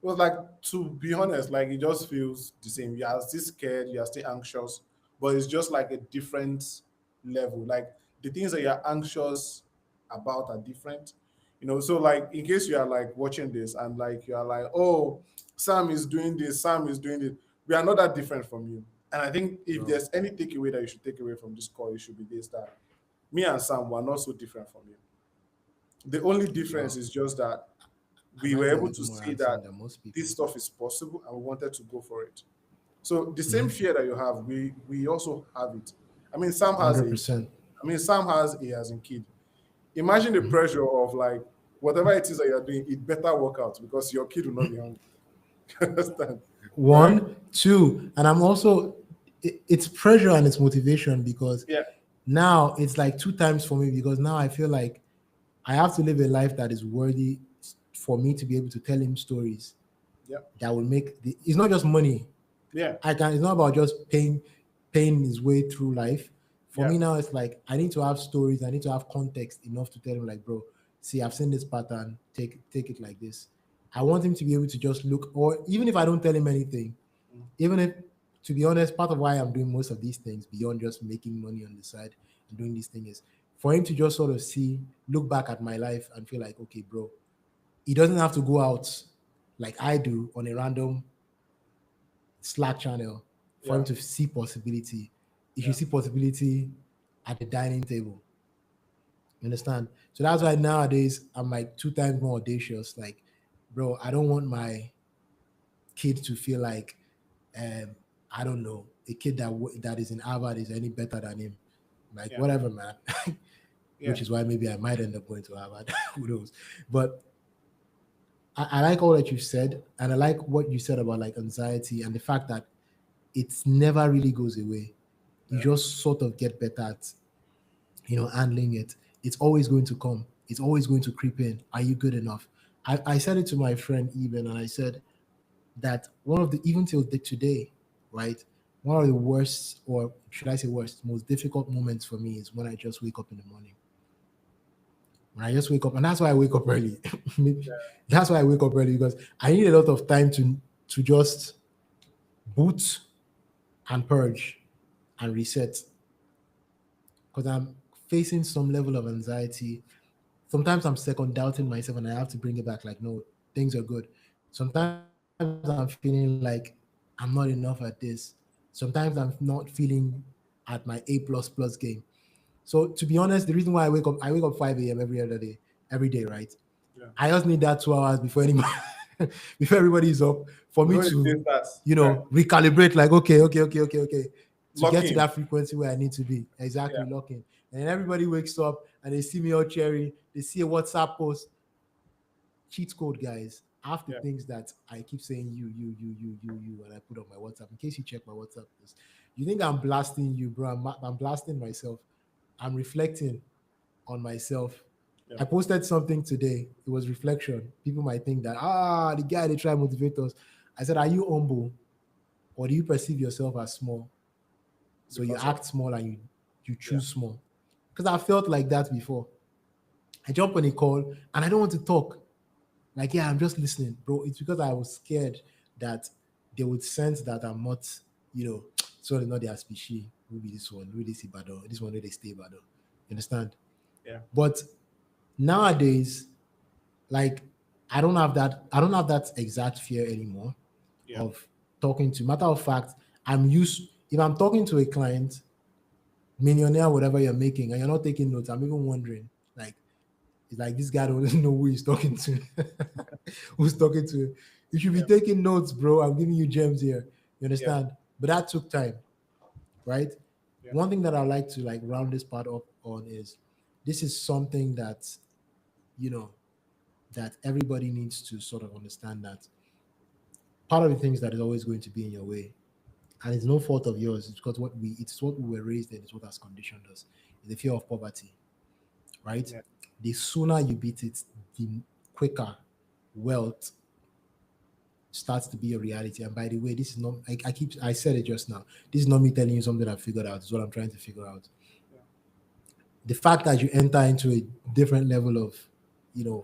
It was like, to be honest, like it just feels the same. You are still scared, you are still anxious, but it's just like a different level. Like the things that you're anxious about are different. So like in case you are like watching this and like you are like, oh, Sam is doing this, Sam is doing it. We are not that different from you. And I think if Bro, there's any takeaway that you should take away from this call, it should be this, that me and Sam were not so different from you. The only difference bro, is just that I we were might be a able little to more see handsome that than most people. this stuff is possible and we wanted to go for it. So the same Mhm. fear that you have, we also have it. I mean, Sam has a 100%. Sam has a as in kid. Imagine the Mhm. pressure of like whatever it is that you're doing, it better work out because your kid will not be hungry. Understand? Right? One, two, and I'm also it's pressure and it's motivation because Yeah. now it's like two times for me because now I feel like I have to live a life that is worthy for me to be able to tell him stories Yeah. that will make the. It's not just money. Yeah. I can. It's not about just paying his way through life. For Yeah. me now, it's like I need to have stories. I need to have context enough to tell him, like, bro, see, I've seen this pattern. Take it like this. I want him to be able to just look, or even if I don't tell him anything, Mm. even if, to be honest, part of why I'm doing most of these things beyond just making money on the side and doing these things is for him to just sort of look back at my life and feel like, okay, bro, he doesn't have to go out like I do on a random Slack channel for Yeah. him to see possibility. He Yeah. should see possibility at the dining table. You understand? So that's why nowadays I'm like two times more audacious. Like, bro, I don't want my kid to feel like, um, I don't know, a kid that is in Harvard is any better than him. Like, Yeah. whatever, man. Yeah. Which is why maybe I might end up going to Harvard. Who knows? But I like all that you said, and I like what you said about like anxiety and the fact that it's never really goes away. You Yeah. just sort of get better at handling it. It's always going to come. It's always going to creep in. Are you good enough? I said it to my friend even, and I said that one of the even till today, right? One of the worst, or should I say worst, most difficult moments for me is when I just wake up in the morning. When I just wake up, and that's why I wake up early. Maybe that's why I wake up early because I need a lot of time to just boot and purge and reset because I'm facing some level of anxiety. Sometimes I'm second doubting myself and I have to bring it back like, no, things are good. Sometimes I'm feeling like I'm not enough at this. Sometimes I'm not feeling at my A++ game. So to be honest, the reason why I wake up 5 a.m. every day, right? Yeah. I just need that 2 hours before anybody before everybody is up for me Before the to, day starts. Yeah. recalibrate like, okay, to Lock get to in. that frequency where I need to be. Yeah. Exactly, locking. And then everybody wakes up and they see me all cherry, they see a WhatsApp post. Cheat code, guys. Half the Yeah. things that I keep saying and I put on my WhatsApp, in case you check my WhatsApp post. You think I'm blasting you, bro? I'm blasting myself. I'm reflecting on myself. Yeah. I posted something today. It was reflection. People might think that the guy they try to motivate us. I said, are you humble or do you perceive yourself as small? So you Because of act small and you yeah. choose small. Because I felt like that before. I jump on a call and I don't want to talk. Like, yeah, I'm just listening, bro. It's because I was scared that they would sense that I'm not, so they're not their species. Maybe this one, maybe this Ibadan, this one, where they stay Ibadan. You understand? Yeah. But nowadays, like, I don't have that exact fear anymore Yeah. of talking to. Matter of fact, if I'm talking to a client, millionaire, whatever you're making, and you're not taking notes, I'm even wondering, like, it's like this guy doesn't know who he's talking to. Who's talking to? You should be Yeah. taking notes, bro. I'm giving you gems here. You Yeah. understand? But that took time, right? Yeah. One thing that I like to like round this part up on is this is something that you know that everybody needs to sort of understand that part of the things that is always going to be in your way, and it's no fault of yours. It's what we were raised in. It's what has conditioned us. Is the fear of poverty, right? Yeah. The sooner you beat it, the quicker wealth starts to be a reality. And by the way, this is not I said it just now. This is not me telling you something I figured out. It's what I'm trying to figure out. Yeah. The fact that you enter into a different level of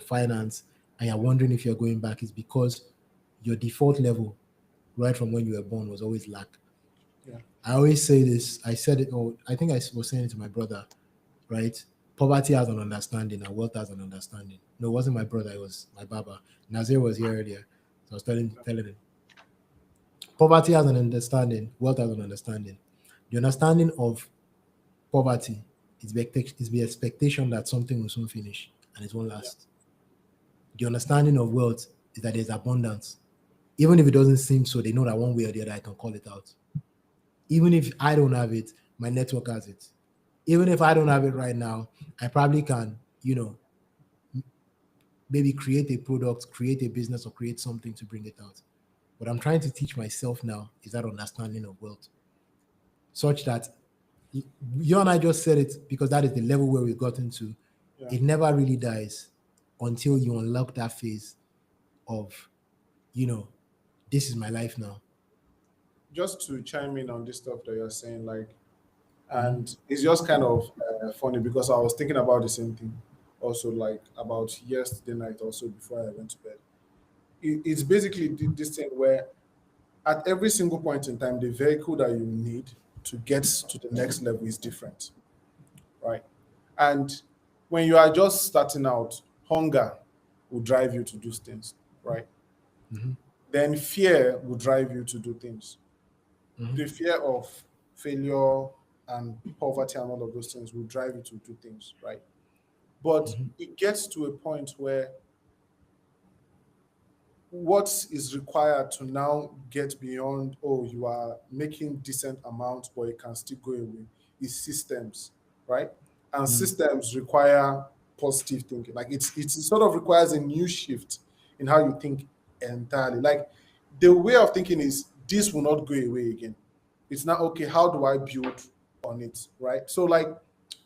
finance and you're wondering if you're going back is because your default level right from when you were born was always lack. Yeah. I always say this. I said it, or I think I was saying it to my brother, right? Poverty has an understanding and wealth has an understanding. No, it wasn't my brother, it was my baba. Nazir was here earlier. So I was telling him. Poverty has an understanding, wealth has an understanding. The understanding of poverty is the expectation that something will soon finish and it won't Yeah. last. The understanding of wealth is that there's abundance. Even if it doesn't seem so, they know that one way or the other I can call it out. Even if I don't have it, my network has it. Even if I don't have it right now, I probably can, maybe create a product, create a business, or create something to bring it out. What I'm trying to teach myself now is that understanding of wealth, such that you and I just said it because that is the level where we've gotten to. Yeah. It never really dies until you unlock that phase of, you know, this is my life now. Just to chime in on this stuff that you're saying, like, Mhm. and it's just kind of funny because I was thinking about the same thing also, like about yesterday night also before I went to bed. It's basically this thing where at every single point in time, the vehicle that you need to get to the next level is different, right? And when you are just starting out, hunger will drive you to do things, right? Hmm. Then fear will drive you to do things. Hmm. The fear of failure and poverty and all of those things will drive you to do things, right? But Hmm. it gets to a point where what is required to now get beyond, oh, you are making decent amounts but it can still go away, is systems, right? And Mm. systems require positive thinking. Like it sort of requires a new shift in how you think entirely. Like the way of thinking is this will not go away again. It's not okay, how do I build on it, right? So like,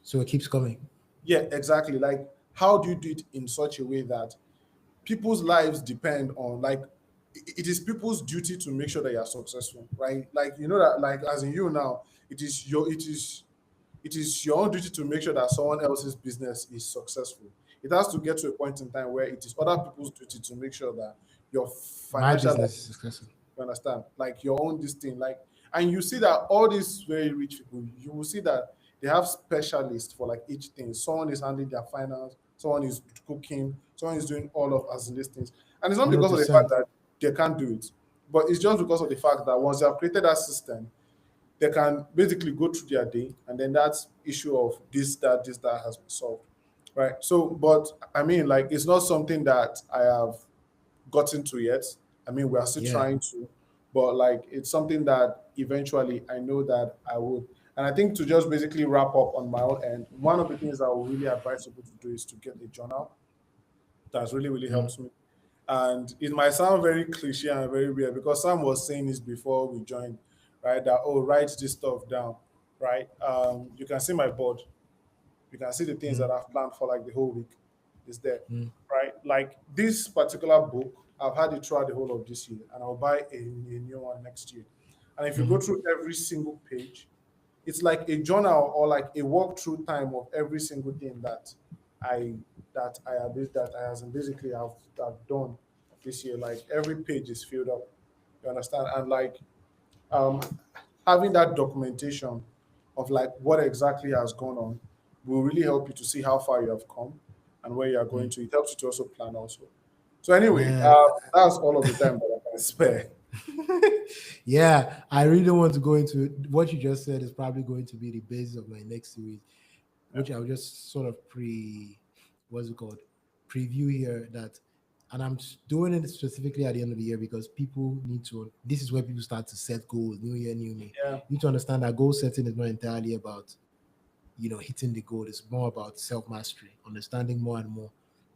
So it keeps coming. yeah, exactly. Like how do you do it in such a way that people's lives depend on, like, it is people's duty to make sure that you are successful, right? Like you know that, like as in you now, it is your own duty to make sure that someone else's business is successful. It has to get to a point in time where it is other people's duty to make sure that your My financial life, business is successful. you understand, like your own this thing, like, and you see that all these very rich people, you will see that they have specialists for like each thing. Someone is handling their finance, someone is cooking, someone is doing all of as in these things, and it's not because of the fact 100%. that they can't do it, but it's just because of the fact that once they have created that system, they can basically go through their day, and then that issue of this that has been solved, right? So, but I mean, like, it's not something that I have gotten to yet. I mean, we are still Yeah. trying to, but like it's something that eventually I know that I would. And I think to just basically wrap up on my own end, one of the things I would really advise people to do is to get a journal. That's really, really Mm. helps me. And it might sound very cliche and very weird because Sam was saying this before we joined, right? That, oh, write this stuff down, right? You can see my board. You can see the things Mm. that I've planned for like the whole week is there, Mm. right? Like this particular book, I've had it throughout the whole of this year, and I'll buy a new one next year. And if you go Mhm. through every single page, it's like a journal or like a walkthrough time of every single thing I that I has basically have done this year. Like every page is filled up. You understand? And like um, having that documentation of like what exactly has gone on will really help you to see how far you have come and where you are going Mm. to. It helps you to also plan also. So anyway, Man, that's all of the time that I can spare. yeah, I really don't want to go into it. What you just said is probably going to be the basis of my next series, Yeah. which I'll just sort of what's it called, preview here. And I'm doing it specifically at the end of the year because people need to. This is where people start to set goals. New year, new me. Yeah. You need to understand that goal setting is not entirely about hitting the goal. It's more about self mastery, understanding more and more.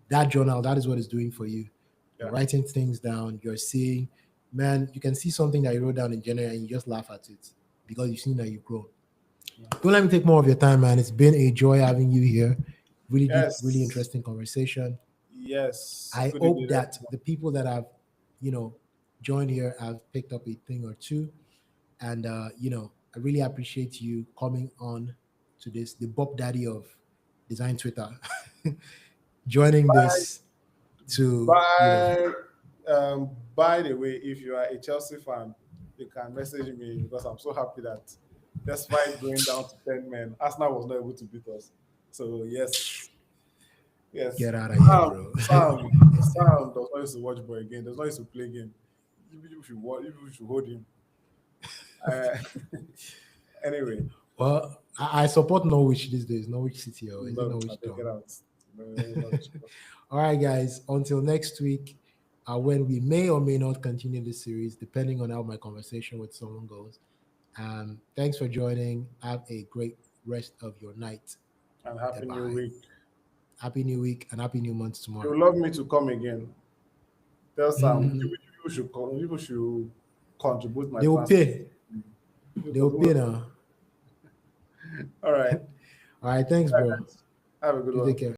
That journal, that is what it's doing for you. You're Yeah. writing things down. You're seeing, man, you can see something that you wrote down in January and you just laugh at it because you've seen that you've grown. Don't let me take more of your time, man. It's been a joy having you here. Really deep, really Yes. interesting conversation. Yes. I Good hope evening, that everyone. the people that have, you know, joined here have picked up a thing or two. And I really appreciate you coming on to this, the Bob Daddy of Design Twitter, joining this to, By the way, if you are a Chelsea fan, you can message me because I'm so happy that despite going down to 10 men, Arsenal was not able to beat us. So yes, yes. get out of here, Sam, bro. Sam, Sam does not used to watch boy again. Does not used to play game. You should watch. You should hold him. Uh, anyway, Well, I support Norwich these days. Norwich City, or is it no, I Norwich take it Town? out. No, no, no. All right, guys. Until next week, when we may or may not continue this series, depending on how my conversation with someone goes. Thanks for joining. Have a great rest of your night. And happy new Goodbye. week. Happy New Week and Happy New Month You tomorrow. would love me to come again. Tell Sam, they people should come, people should contribute my will transport. pay. You They will pay contribute. now. All right. All right. Thanks, All right, bro. guys. Have a good You take one. care.